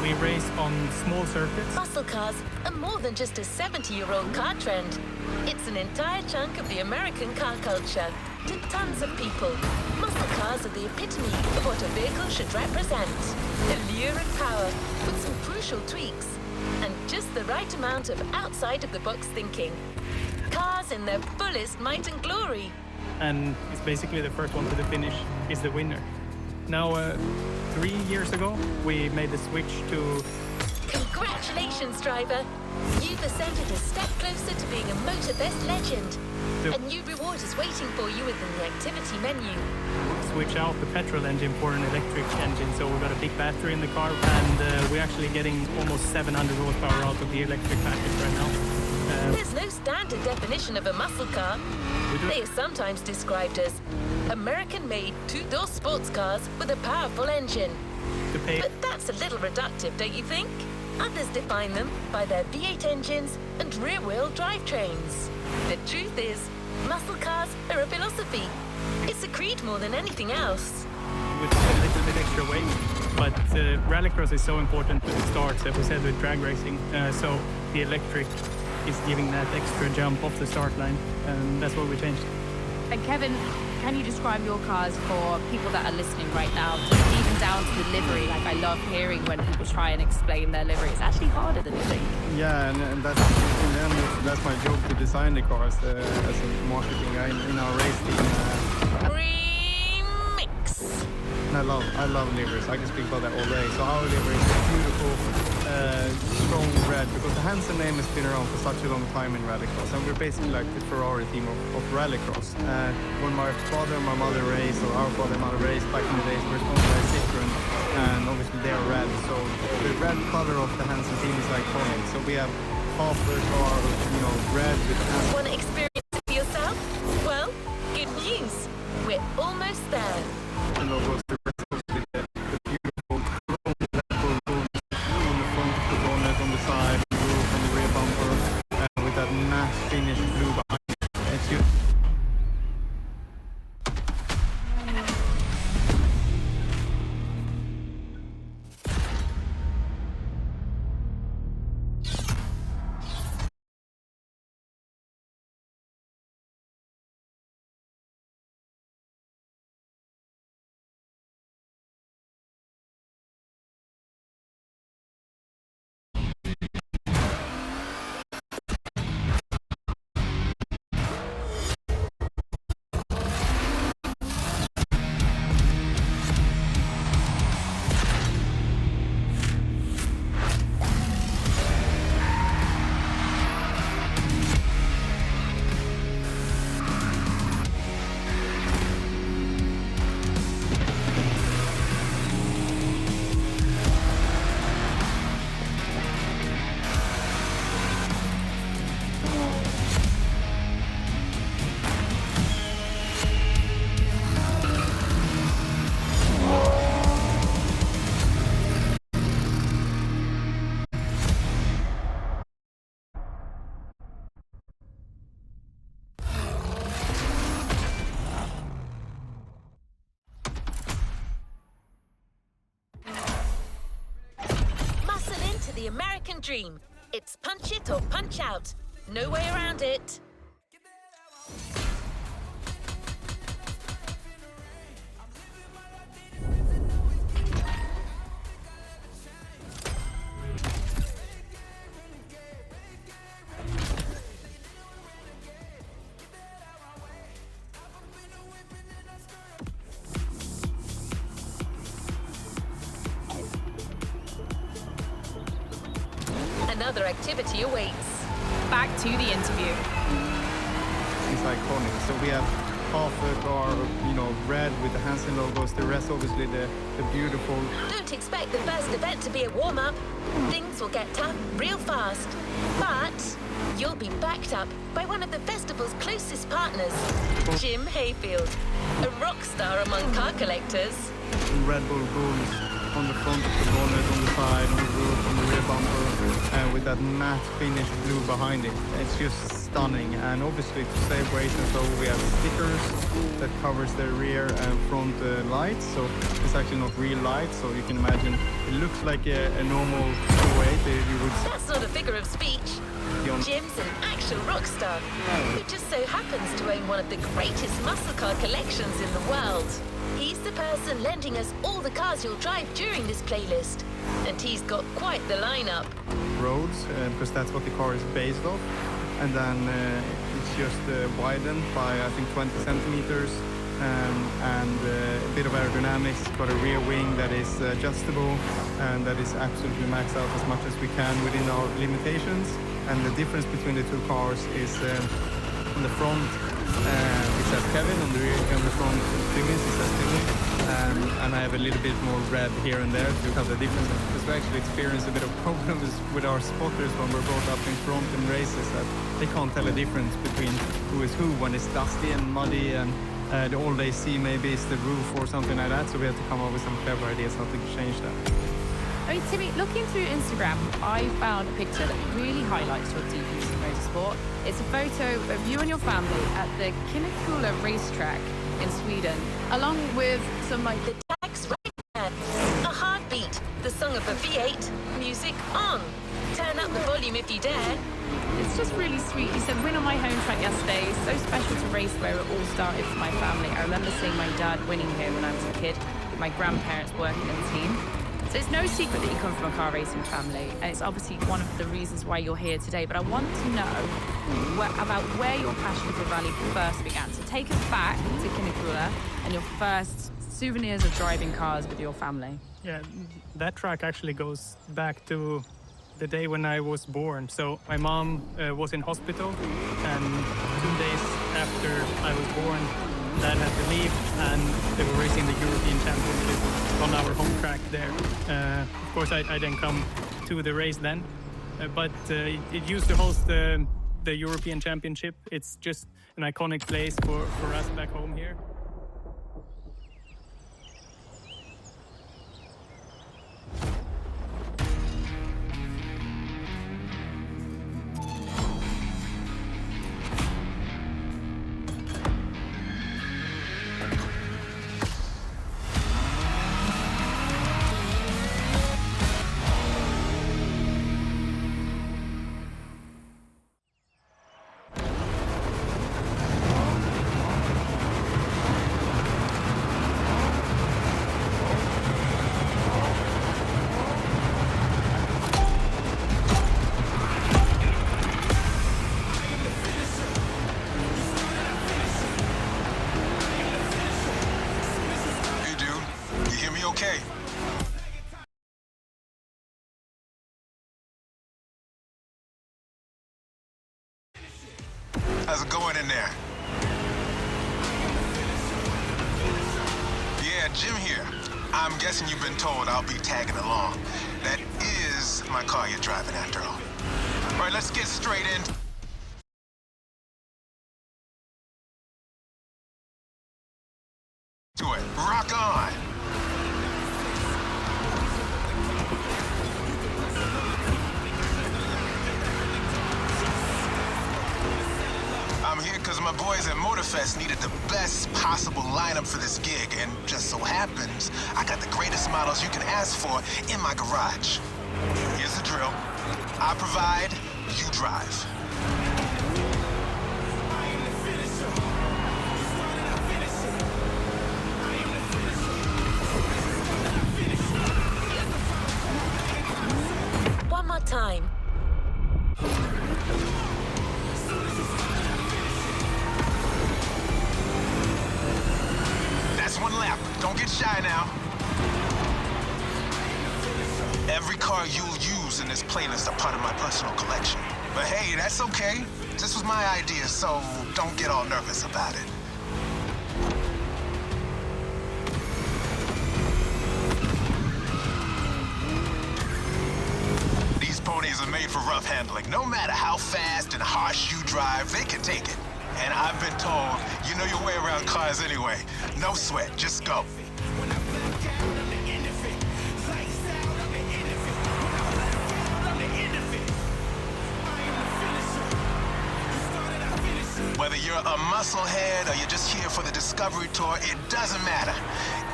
we race on small circuits. Muscle cars are more than just a 70-year-old car trend. It's an entire chunk of the American car culture. To tons of people, muscle cars are the epitome of what a vehicle should represent. Allure and power, with some crucial tweaks, and just the right amount of outside-of-the-box thinking. Cars in their fullest might and glory. And it's basically the first one to the finish is the winner. Now, 3 years ago, we made the switch to... Congratulations, driver! You've ascended a step closer to being a motorfest legend. A new reward is waiting for you within the activity menu. Switch out the petrol engine for an electric engine, so we've got a big battery in the car, and we're actually getting almost 700 horsepower out of the electric package right now. There's no standard definition of a muscle car. They are sometimes described as American-made two-door sports cars with a powerful engine. But that's a little reductive, don't you think? Others define them by their V8 engines and rear-wheel drivetrains. The truth is, muscle cars are a philosophy. It's a creed more than anything else. With a little bit extra weight, but rallycross is so important to the starts, as we said, with drag racing. So the electric is giving that extra jump off the start line, and that's what we changed. And Kevin, can you describe your cars for people that are listening right now, just even down to the livery? Like, I love hearing when people try and explain their livery. It's actually harder than you think. Yeah, and that's, in the end, that's my job to design the cars as a marketing guy in our race team. Remix! And I love liveries. I can speak about that all day. So our livery is beautiful, strong red, because the Hansen name has been around for such a long time in rallycross, and we're basically like the Ferrari team of rallycross. When my father and my mother raced, or our father and mother raced back in the days, we were sponsored by Citroen, and obviously they are red. So the red color of the Hansen team is iconic. So we have half the car, red with Hansen. Want to experience it for yourself? Well, good news. We're almost there. And of course, the rest of the beautiful chrome on the front of the bonnet, on the side, the roof, on the rear bumper, with that matte finish blue behind. It's you. the American dream. It's punch it or punch out. No way around it. Another activity awaits. Back to the interview. It's iconic. So we have half the car, red with the Hansen logos. The rest, obviously, the beautiful. Don't expect the first event to be a warm-up. Things will get tough real fast. But you'll be backed up by one of the festival's closest partners, Jim Hayfield, a rock star among car collectors. Red Bull Bulls on the front of the bonnet, on the side, on the roof, on the rear bumper, with that matte finish blue behind it. It's just stunning. And obviously to save weight and so we have stickers that covers the rear and front lights. So it's actually not real lights. So you can imagine it looks like a normal 208. You would. That's not a figure of speech. Jim's an actual rock star who just so happens to own one of the greatest muscle car collections in the world. He's the person lending us all the cars you'll drive during this playlist. And he's got quite the lineup. Roads, because that's what the car is based off. And then it's just widened by, I think, 20 centimeters. And a bit of aerodynamics. It's got a rear wing that is adjustable and that is absolutely maxed out as much as we can within our limitations. And the difference between the two cars is on the front it says Kevin, and on the front Timmins it says Timmy. And I have a little bit more red here and there to have the difference. Because we actually experience a bit of problems with our spotters when we're brought up in front in races that they can't tell the difference between who is who when it's dusty and muddy and all they see maybe is the roof or something like that. So we have to come up with some clever ideas how to change that. I mean, Timmy, looking through Instagram, I found a picture that really highlights your deep use of motorsport. It's a photo of you and your family at the Kinnekulla racetrack in Sweden, along with some like The tag's right there. A heartbeat, the song of a V8, music on. Turn up the volume if you dare. It's just really sweet. You said win on my home track yesterday. It's so special to race where it all started for my family. I remember seeing my dad winning here when I was a kid, with my grandparents working in the team. So it's no secret that you come from a car racing family, and it's obviously one of the reasons why you're here today. But I want to know about where your passion for rally first began. So take us back to Kinnekulla and your first souvenirs of driving cars with your family. Yeah, that track actually goes back to the day when I was born. So my mom was in hospital, and 2 days after I was born, Dad had to leave, and they were racing the European Championship on our home track there. Of course, I didn't come to the race then, but it used to host the European Championship. It's just an iconic place for us back home here. Okay. How's it going in there? Yeah, Jim here. I'm guessing you've been told I'll be tagging along. That is my car you're driving after all. All right, let's get straight in. To it. Rock on. I'm here because my boys at Motorfest needed the best possible lineup for this gig, and just so happens, I got the greatest models you can ask for in my garage. Here's the drill. I provide, you drive. One more time. That's one lap. Don't get shy now. Every car you'll use in this playlist are part of my personal collection. But hey, that's okay. This was my idea, so don't get all nervous about it. These ponies are made for rough handling. No matter how fast and harsh you drive, they can take it. And I've been told, you know your way around cars anyway. No sweat, just go. Whether you're a musclehead or you're just here for the Discovery Tour, it doesn't matter.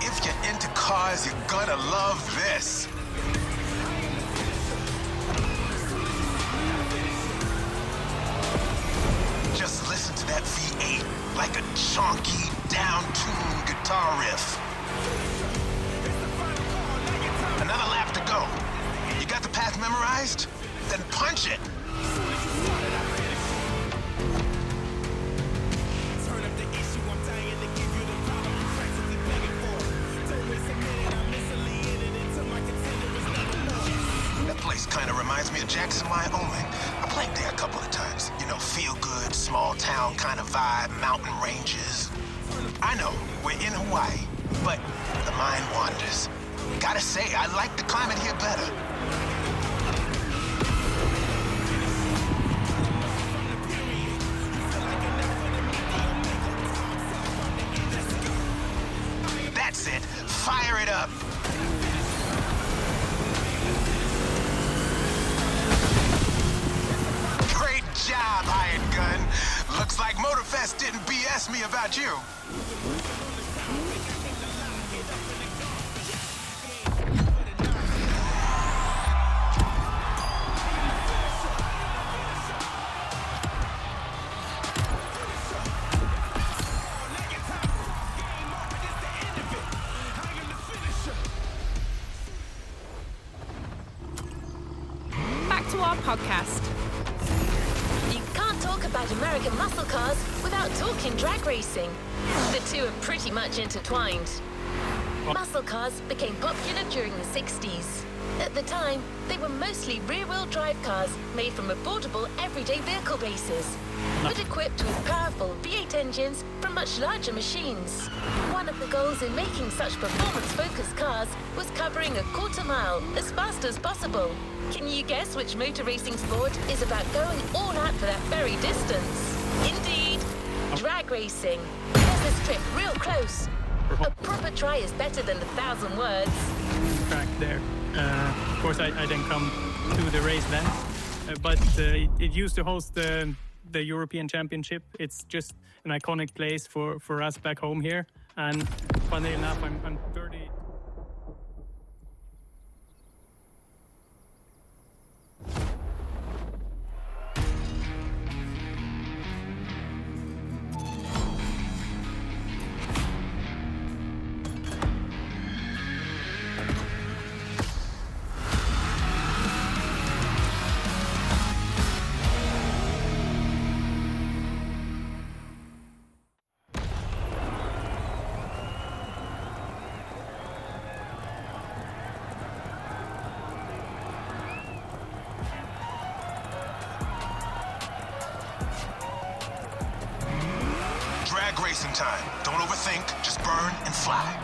If you're into cars, you're gonna love this. Just listen to that V8 like a chunky, down-tuned guitar riff. Another lap to go. You got the path memorized? Then punch it. Kind of reminds me of Jackson, Wyoming. I played there a couple of times. You know, feel good, small town kind of vibe, mountain ranges. I know, we're in Hawaii, but the mind wanders. Gotta say, I like the climate here better. That's it. Fire it up. Job, hired gun. Looks like Motorfest didn't BS me about you. Back to our podcast. Talk about American muscle cars without talking drag racing. The two are pretty much intertwined. Muscle cars became popular during the 60s. At the time, they were mostly rear-wheel drive cars made from affordable everyday vehicle bases, but equipped with powerful V8 engines from much larger machines. One of the goals in making such performance-focused cars was covering a quarter mile as fast as possible. Can you guess which motor racing sport is about going all out for that very distance? Indeed, drag racing. There's a strip real close. A proper try is better than 1,000 words. Track there. Of course, I then come to the race then, but it used to host the European Championship. It's just an iconic place for us back home here. And funny enough, I'm 30. Drag racing time. Don't overthink, just burn and fly.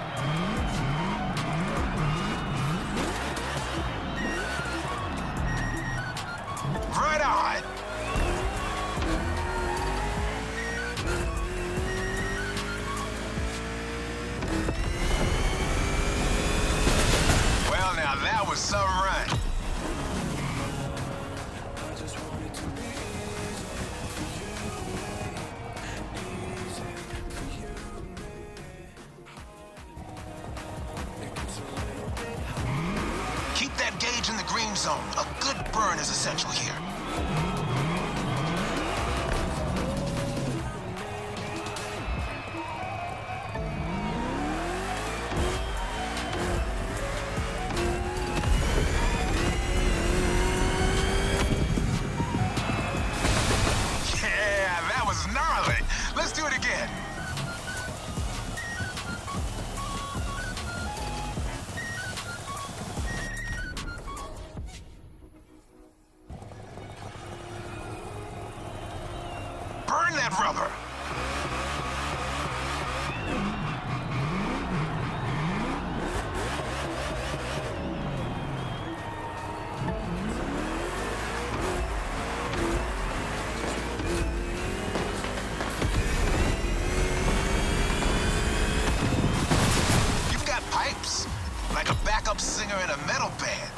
Right on! Well, now that was some run. stage in the green zone. A good burn is essential here. Yeah, that was gnarly. Let's do it again. Burn that rubber! You've got pipes, like a backup singer in a metal band.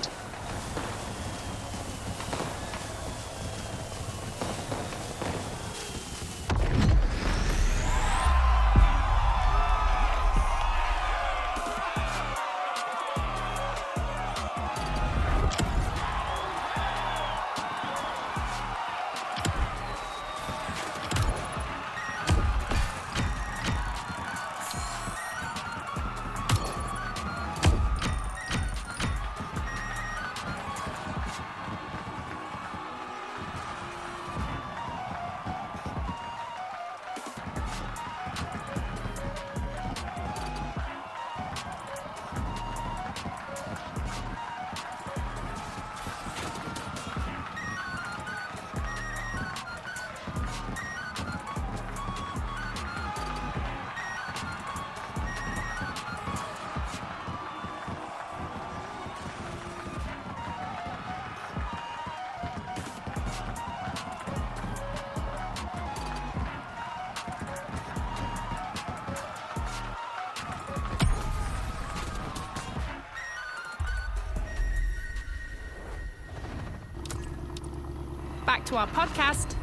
Back to our podcast.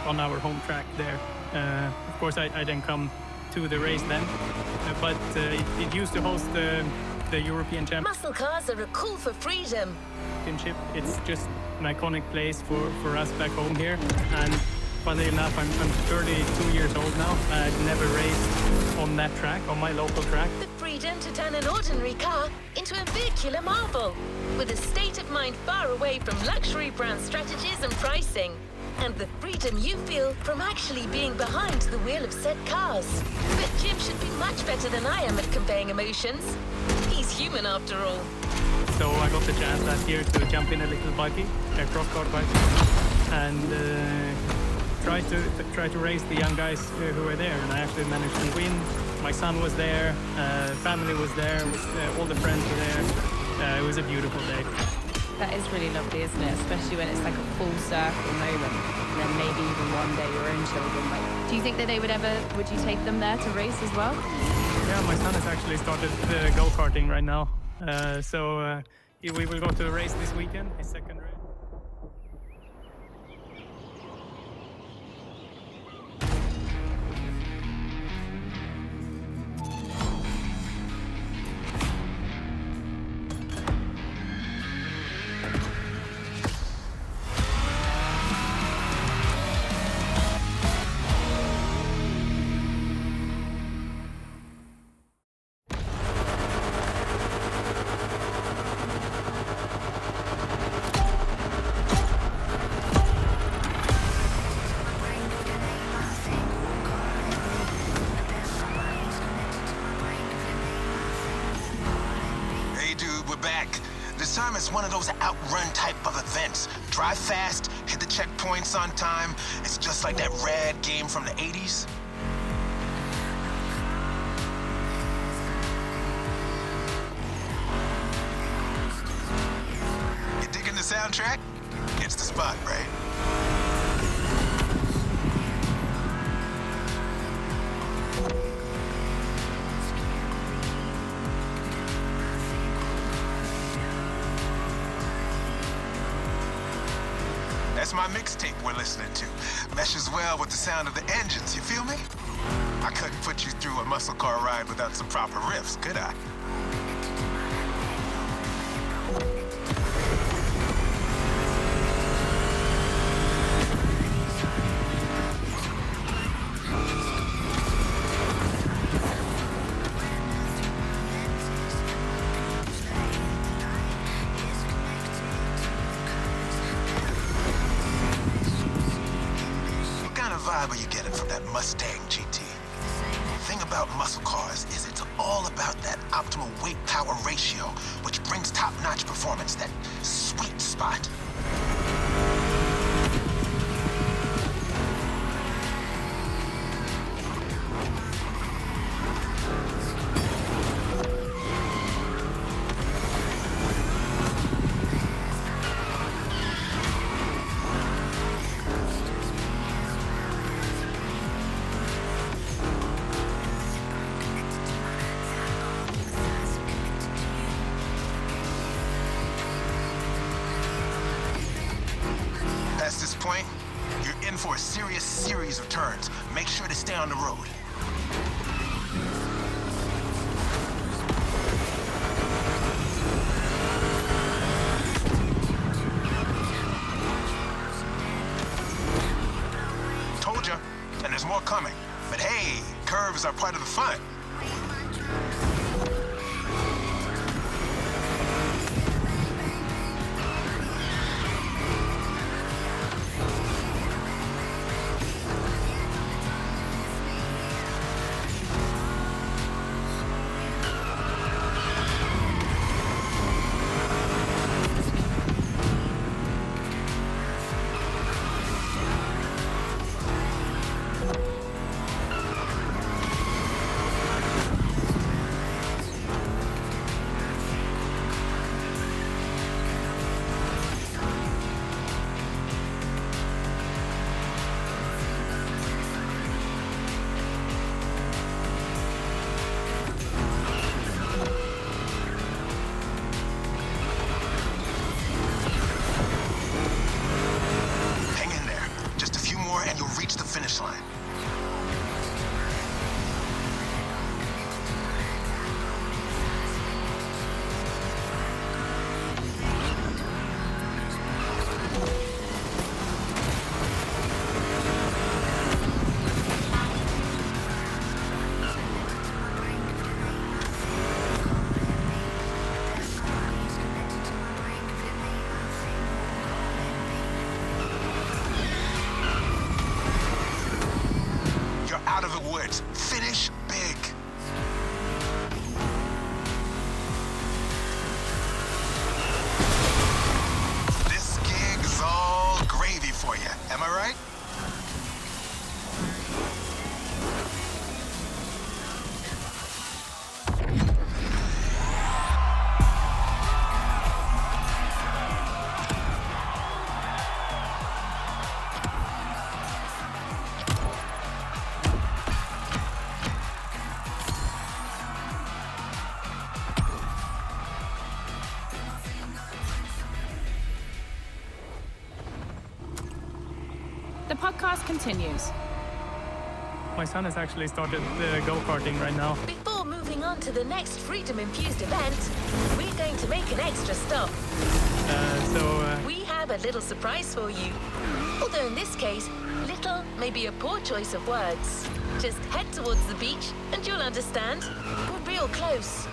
On our home track there. Of course, I didn't come to the race then, but it used to host the European Muscle cars are a call for freedom. Championship. It's just an iconic place for us back home here. And funny enough, I'm 32 years old now. I've never raced on that track, on my local track. The freedom to turn an ordinary car into a vehicular marvel, with a state of mind far away from luxury brand strategies and pricing, and the freedom you feel from actually being behind the wheel of said cars. But Jim should be much better than I am at conveying emotions. He's human after all. So I got the chance last year to jump in a little bikey, a cross-kart bike, and try to race the young guys who were there. And I actually managed to win. My son was there, family was there, all the friends were there. It was a beautiful day. That is really lovely, isn't it? Especially when it's like a full circle moment. And then maybe even one day your own children might. Do you think that would you take them there to race as well? Yeah, my son has actually started go-karting right now. So we will go to a race this weekend, his second race. This time it's one of those outrun type of events. Drive fast, hit the checkpoints on time. It's just like that rad game from the 80s. You digging the soundtrack? It's the spot, right? That's my mixtape we're listening to. Meshes well with the sound of the engines, you feel me? I couldn't put you through a muscle car ride without some proper riffs, could I? vibe are you getting from that Mustang GT? The thing about muscle cars is it's all about that optimal weight-power ratio, which brings top-notch performance, that sweet spot. Past this point, you're in for a serious series of turns. Make sure to stay on the road. Told ya, and there's more coming. But hey, curves are part of the fun. Finish line. Out of the woods. Finish big. This gig's all gravy for you. Am I right? The podcast continues. My son has actually started go-karting right now. Before moving on to the next freedom-infused event, we're going to make an extra stop. We have a little surprise for you. Although in this case, little may be a poor choice of words. Just head towards the beach and you'll understand. We're real close.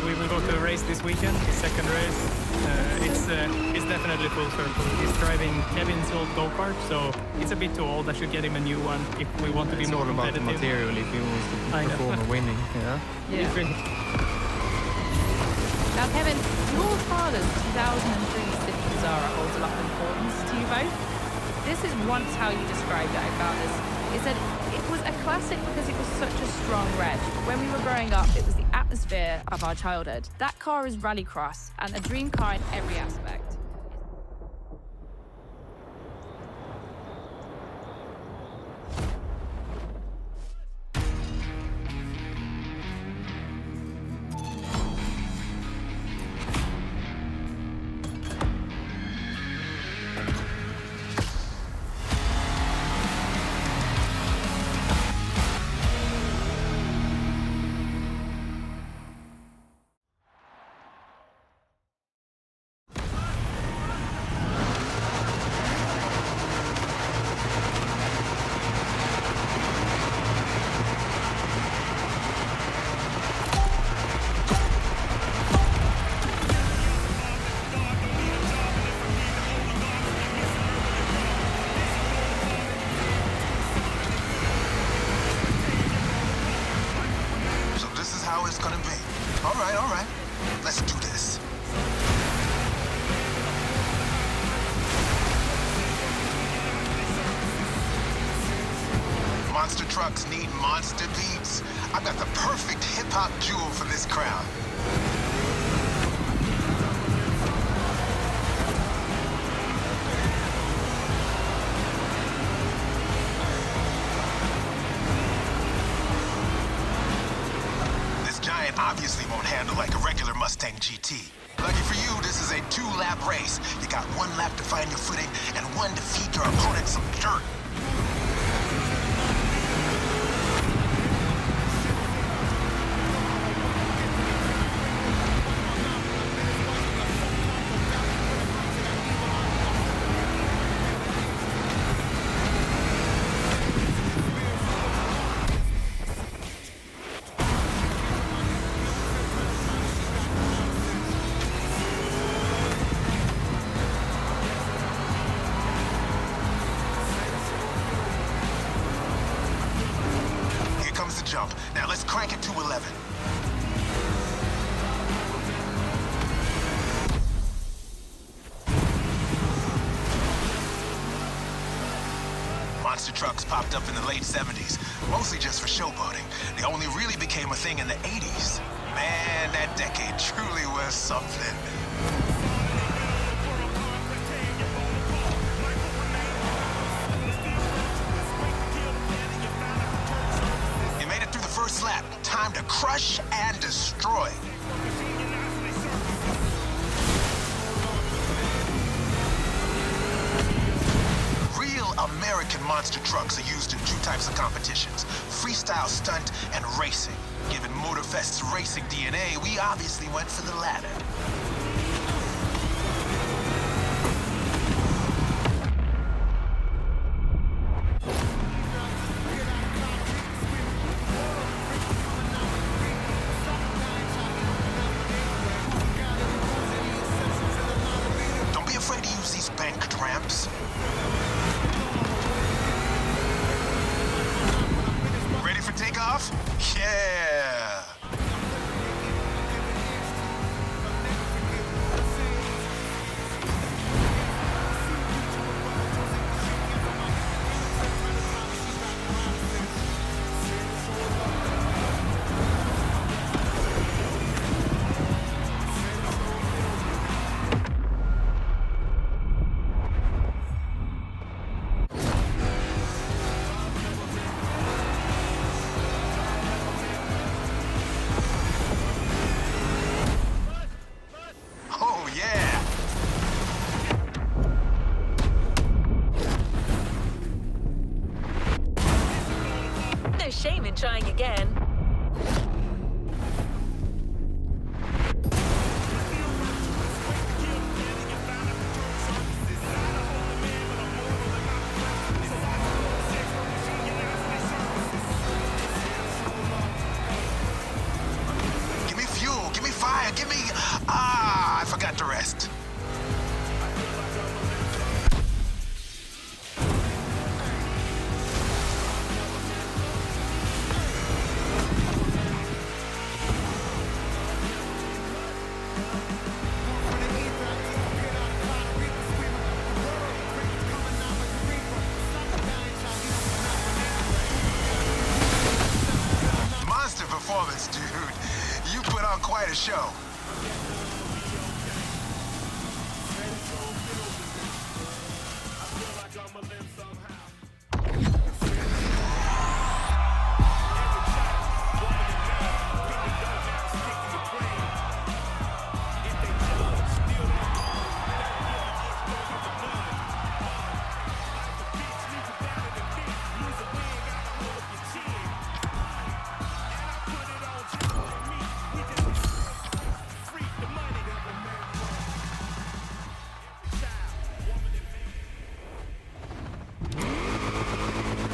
We will go to a race this weekend, second race. It's definitely full circle. He's driving Kevin's old go-kart, so it's a bit too old. I should get him a new one if we want to be more competitive. It's all about the material if he wants to perform or winning. Yeah. Now, Kevin, your father's 2003 City Zara holds a lot of importance to you both. This is once how you described it. I found this. It said it was a classic because it was such a strong red. When we were growing up, it was the atmosphere of our childhood. That car is rallycross and a dream car in every aspect. monster trucks need monster beats, I've got the perfect hip-hop jewel for this crowd. This giant obviously won't handle like a regular Mustang GT. Lucky for you, this is a 2-lap race. You got 1 lap to find your footing and 1 to feed your opponent some dirt. Jump. Now let's crank it to 11. Monster trucks popped up in the late 70s, mostly just for showboating. They only really became a thing in the 80s. Man, that decade truly was something. First lap, time to crush and destroy. Real American monster trucks are used in 2 types of competitions, freestyle stunt and racing. Given Motorfest's racing DNA, we obviously went for the latter. Banked ramps. Ready for takeoff? Yeah! No shame in trying again. Give me fuel, give me fire, give me... I forgot to rest. Performance, dude. You put on quite a show.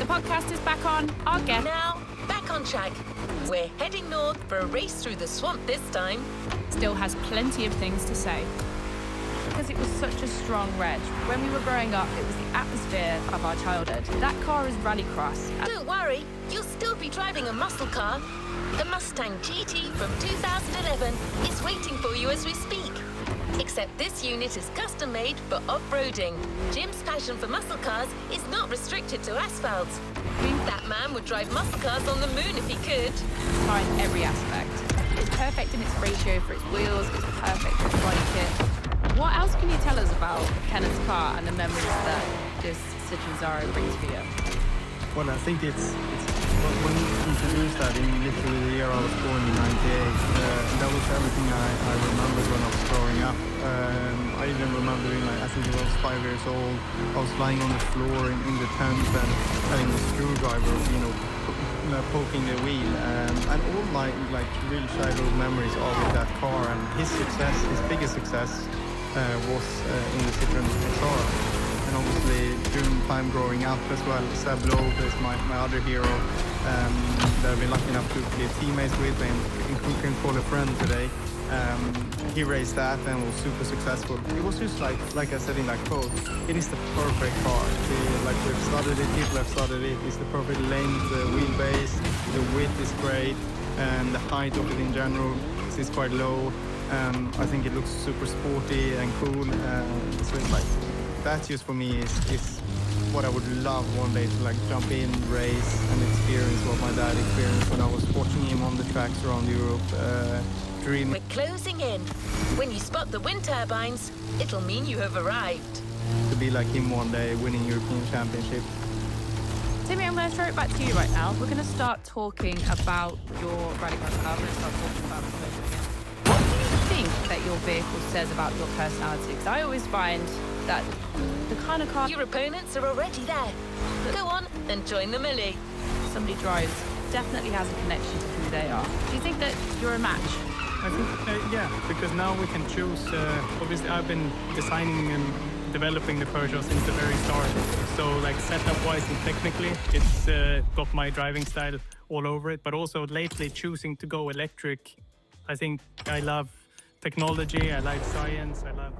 Podcast is back on. Our guest Now, back on track. We're heading north for a race through the swamp this time. still has plenty of things to say. Because it was such a strong reg. When we were growing up, it was the atmosphere of our childhood. That car is rallycross. Don't worry, you'll still be driving a muscle car. The Mustang GT from 2011 is waiting for you as we speak. Except this unit is custom made for off-roading. Jim's passion for muscle cars is not restricted to asphalt. That man would drive muscle cars on the moon if he could. Fine every aspect. It's perfect in its ratio for its wheels, it's perfect for its body kit. What else can you tell us about Kenneth's car and the memories that this Citroen Zara brings for you? Well, I think it's when you introduced that in literally the year I was born in '98, that was everything I remembered when I was growing up. I even remember being like, I think I was 5 years old. I was lying on the floor in the tent and having a screwdriver, poking the wheel. And all my real childhood memories are with that car. And his biggest success was in the Citroen Zara. And obviously, during time growing up as well, Seb Loeb is my other hero that I've been lucky enough to be teammates with and can call a friend today. He raced that and was super successful. It was just like I said in that quote, it is the perfect car. We've started it, people have started it. It's the perfect length, the wheelbase, the width is great, and the height of it in general is quite low. I think it looks super sporty and cool. So it's like, that just for me is what I would love one day to jump in, race, and experience what my dad experienced when I was watching him on the tracks around Europe. We're closing in. When you spot the wind turbines, it'll mean you have arrived. To be like him one day, winning European Championship. Timmy, I'm going to throw it back to you right now. We're going to start talking about your rallycross car. We're going to start talking about the motor again. What do you think that your vehicle says about your personality? Because I always find that the kind of car your opponents are already there. Go on and join the melee. somebody drives definitely has a connection to who they are. Do you think that you're a match? I think, yeah, because now we can choose. Obviously, I've been designing and developing the Peugeot since the very start. So, setup-wise and technically, it's got my driving style all over it. But also lately, choosing to go electric, I think I love technology, I like science, I love...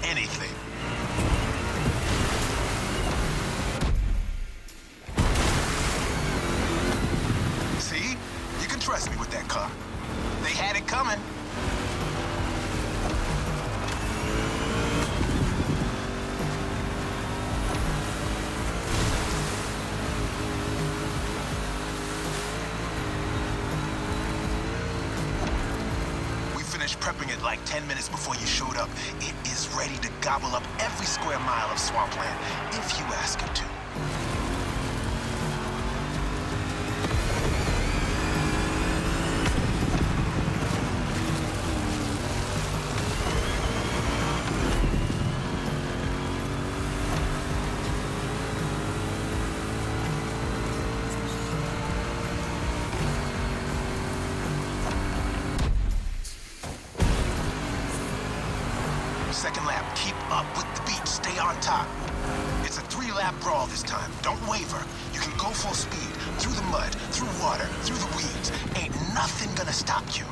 anything. See? You can trust me with that car. They had it coming. Prepping it like 10 minutes before you showed up. It is ready to gobble up every square mile of swampland, if you ask it to. Second lap, keep up with the beat, stay on top. It's a 3-lap brawl this time, don't waver. You can go full speed, through the mud, through water, through the weeds. Ain't nothing gonna stop you.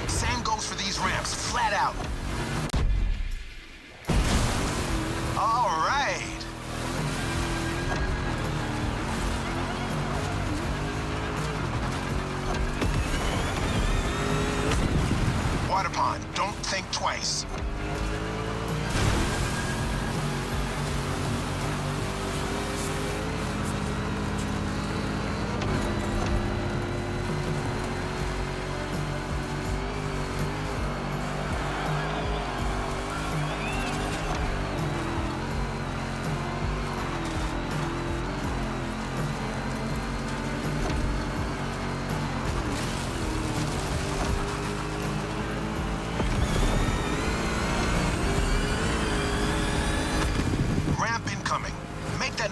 Same goes for these ramps, flat out. All right. Water pond, don't think twice.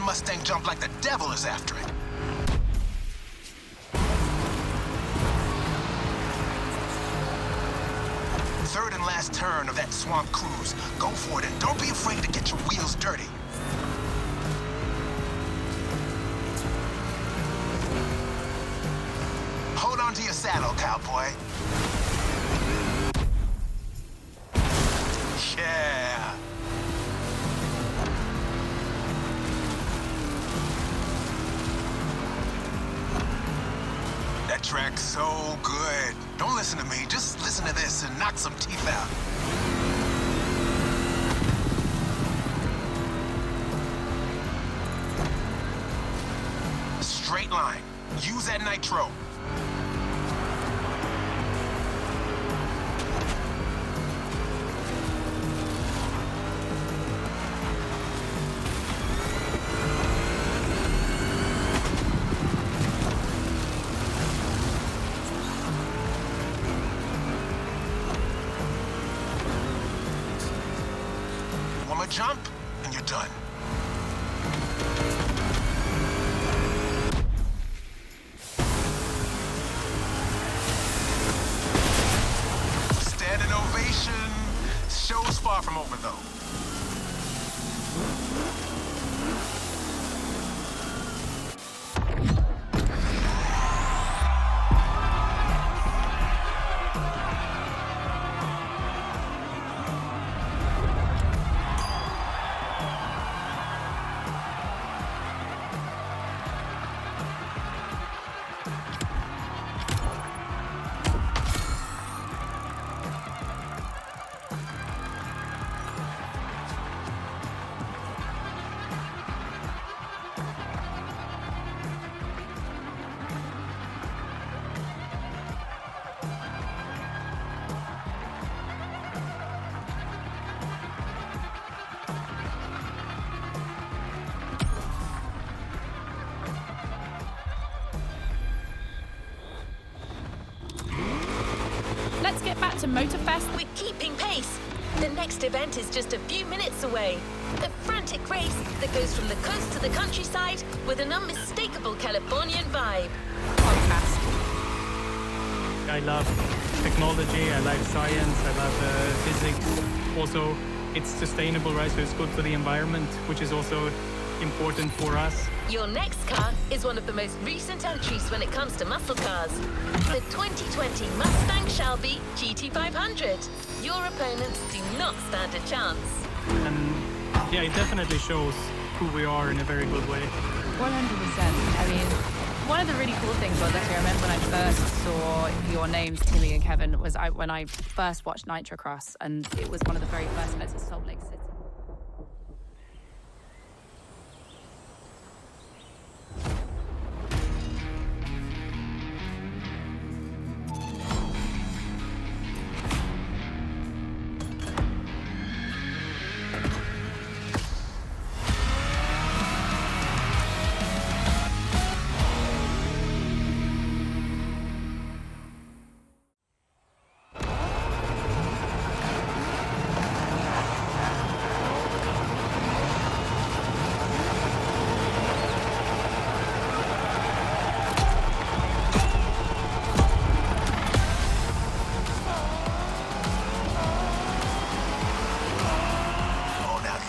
Mustang jump like the devil is after it. Third and last turn of that swamp cruise. Go for it and don't be afraid to get your wheels dirty. Hold on to your saddle, cowboy. Yeah. That track's so good. Don't listen to me, just listen to this and knock some teeth out. Straight line. Use that nitro. One more jump, and you're done. Standing ovation. Show's far from over, though. Let's get back to Motorfest. We're keeping pace. The next event is just a few minutes away. A frantic race that goes from the coast to the countryside with an unmistakable Californian vibe. Podcast. I love technology, I like science, I love physics. Also, it's sustainable, right? So it's good for the environment, which is also important for us. Your next car is one of the most recent entries when it comes to muscle cars. The 2020 Mustang Shelby GT500. Your opponents do not stand a chance. And yeah, it definitely shows who we are in a very good way. 100%. I mean, one of the really cool things was actually, I remember when I first saw your names, Timmy and Kevin, was when I first watched Nitrocross, and it was one of the very first events at Salt Lake City.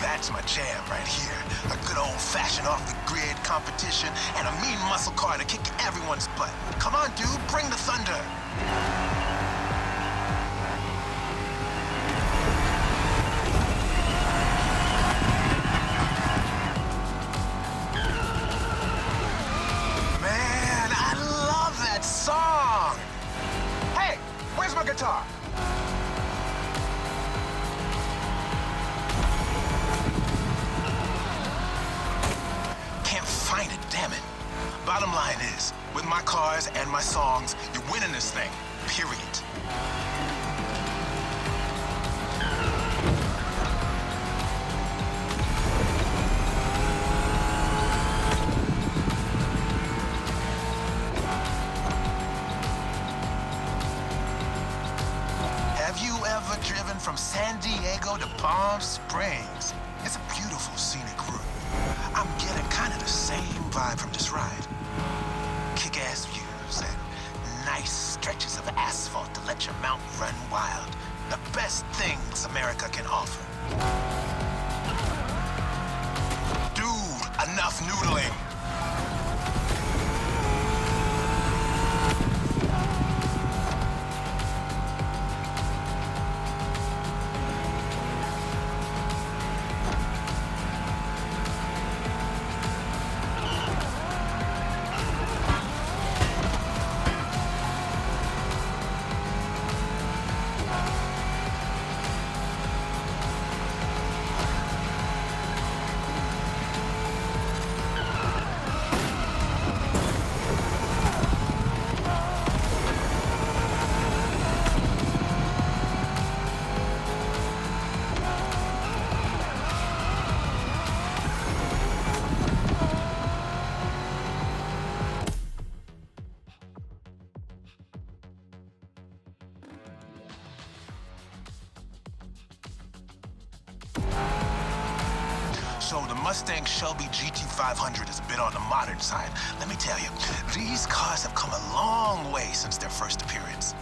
That's my jam right here. A good old-fashioned off-the-grid competition and a mean muscle car to kick everyone's butt. Come on, dude, bring the thunder. Man, I love that song. Hey, where's my guitar? Find it, damn it. Bottom line is, with my cars and my songs, you're winning this thing, period. Have you ever driven from San Diego to Palm Springs? It's a beautiful scenic route. I'm getting kind of the same vibe from this ride. Kick-ass views and nice stretches of asphalt to let your mount run wild. The best things America can offer. Dude, enough noodling. So the Mustang Shelby GT500 is a bit on the modern side. Let me tell you, these cars have come a long way since their first appearance.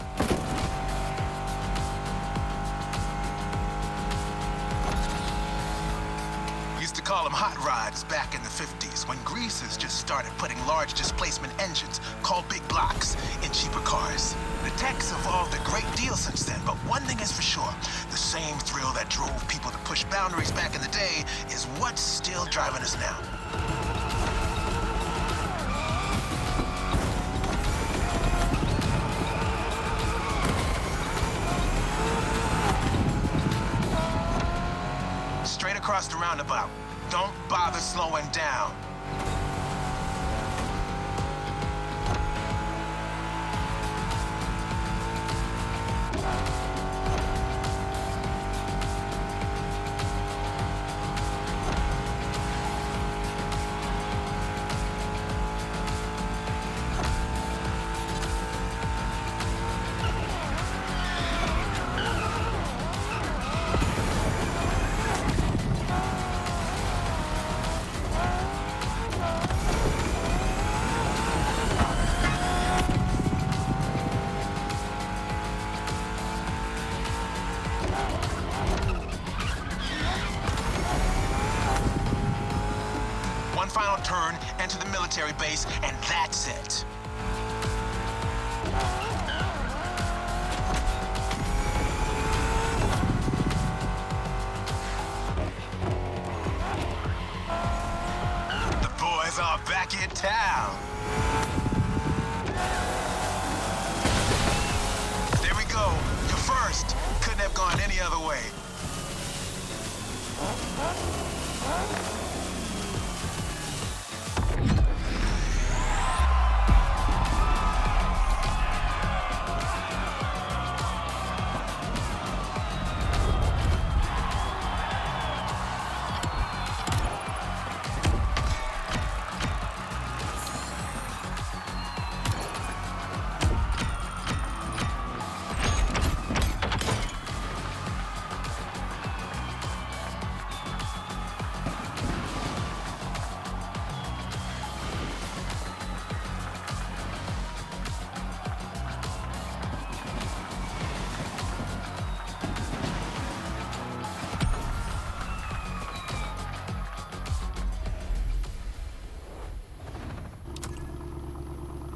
Used to call them hot rods back in the 50s when greasers just started putting large displacement engines called big blocks in cheaper cars. The tech's evolved a great deal since then, but one thing is for sure, the same thrill that drove people to push boundaries back in the day is what's still driving us now. Straight across the roundabout. Don't bother slowing down. One final turn, enter the military base, and that's it. The boys are back in town. There we go. You're first. Couldn't have gone any other way.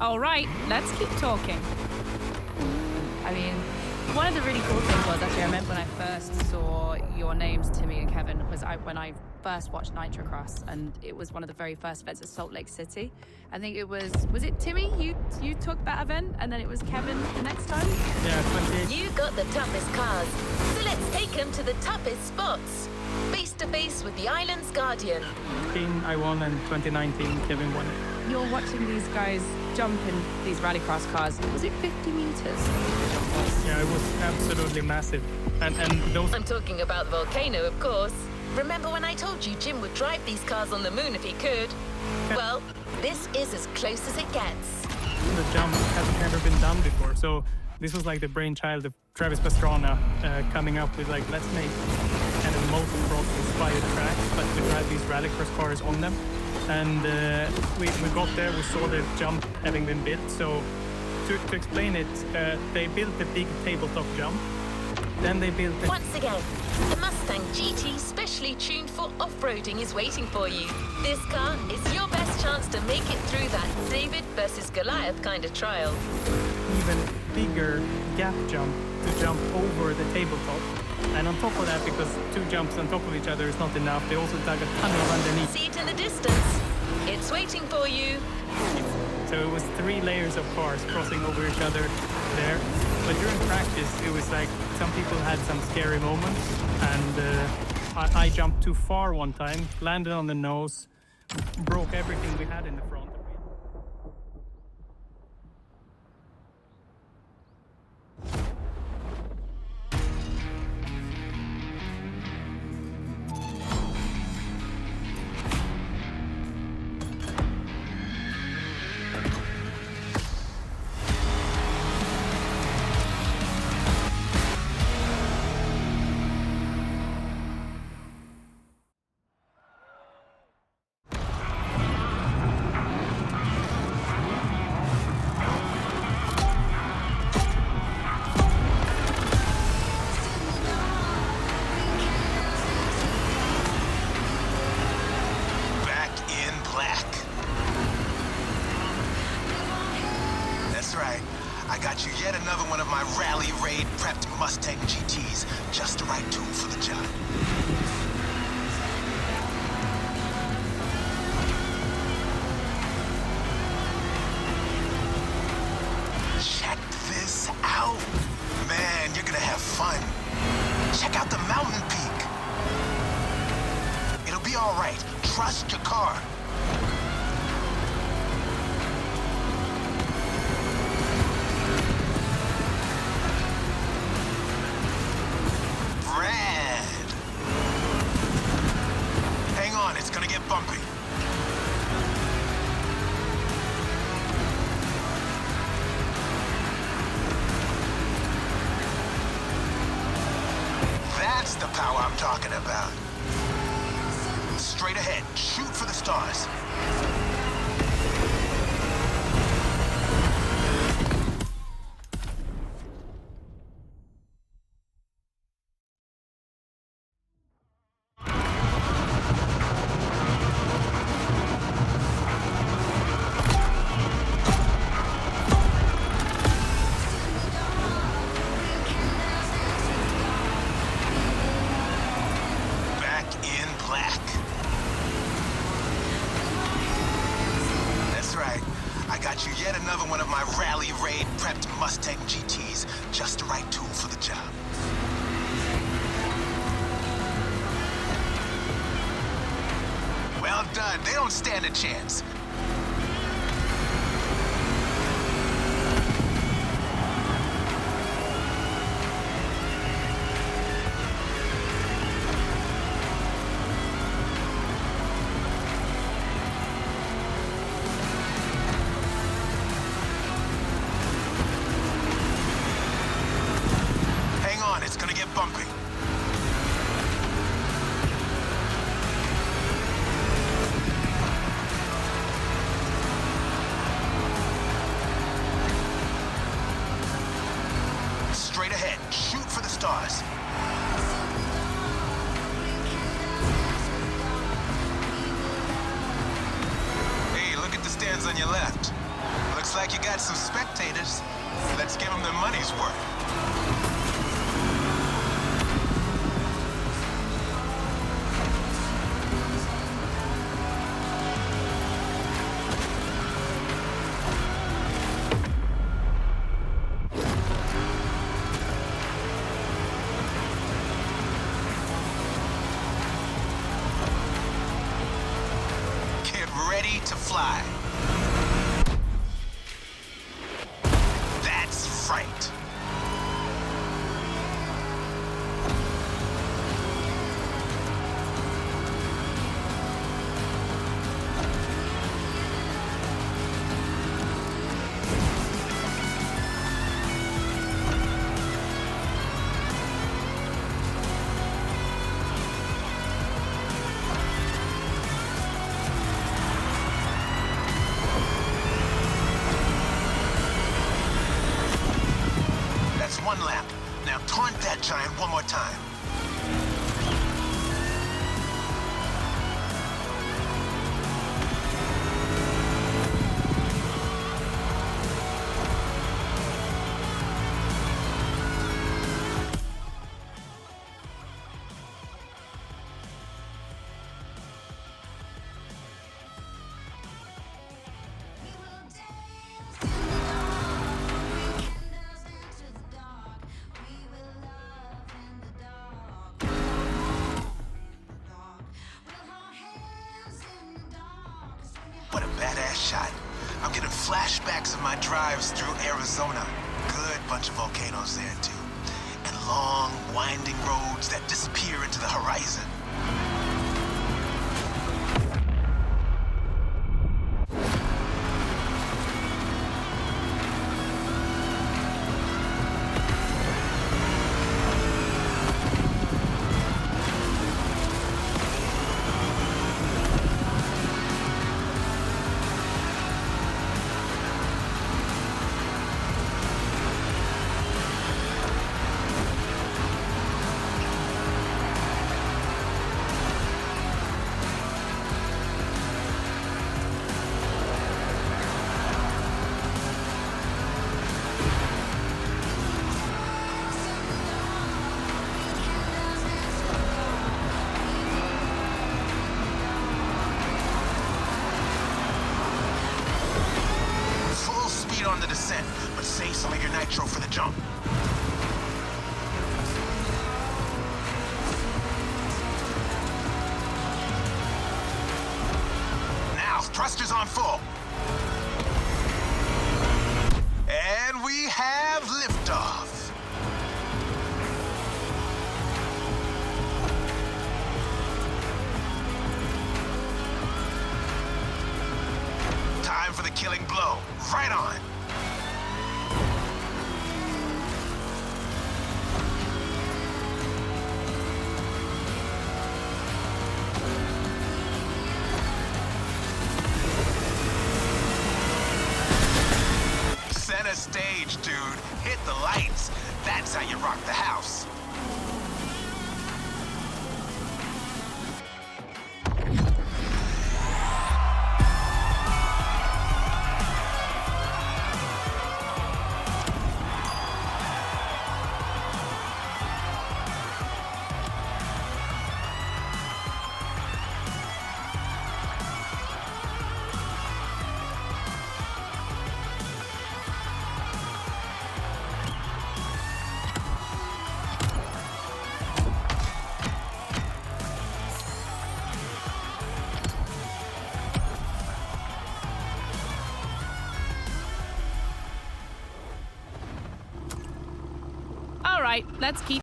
All right, let's keep talking. I mean, one of the really cool things was, actually, I remember when I first saw your names, Timmy and Kevin, was when I first watched Nitrocross, and it was one of the very first events at Salt Lake City. I think it was it Timmy? You took that event, and then it was Kevin the next time? Yeah, 28. You got the toughest cars, so let's take them to the toughest spots. Face to face with the island's guardian. 2018 I won, and 2019 Kevin won it. You're watching these guys jump in these rallycross cars. Was it 50 meters? Yeah, it was absolutely massive. And those... I'm talking about the volcano, of course. Remember when I told you Jim would drive these cars on the moon if he could? Well, this is as close as it gets. The jump hasn't ever been done before, so this was like the brainchild of Travis Pastrana coming up with, like, let's make an motocross-inspired tracks, but we drive these rallycross cars on them. And we got there, we saw the jump having been built. So to explain it, they built a big tabletop jump. Then they built... Once again, the Mustang GT specially tuned for off-roading is waiting for you. This car is your best chance to make it through that David versus Goliath kind of trial. Even bigger gap jump to jump over the tabletop. And on top of that, because 2 jumps on top of each other is not enough, they also dug a tunnel underneath. See it in the distance. It's waiting for you. So it was 3 layers of cars crossing over each other there. But during practice, it was like some people had some scary moments. And I jumped too far one time, landed on the nose, broke everything we had in the front. Mustang GTs, just the right tool for the job. Check this out. Man, you're gonna have fun. Check out the mountain peak. It'll be all right. Trust your car. It's gonna get bumpy. That's the power I'm talking about. Straight ahead, shoot for the stars. Another one of my rally raid prepped Mustang GTs, just the right tool for the job. Well done, they don't stand a chance. It's gonna get bumpy. Straight ahead, shoot for the stars. Hey, look at the stands on your left. Looks like you got some spectators. Let's give them their money's worth. Ready to fly. That's right. that giant one more time. What a badass shot. I'm getting flashbacks of my drives through Arizona. Good bunch of volcanoes there, too. And long, winding roads that disappear into the horizon. On the descent, but save some of your nitro for the jump. Now, thrusters on full. And we have liftoff. Time for the killing blow. Right on. Center stage, dude. Hit the lights. That's how you rock the house. All right, let's keep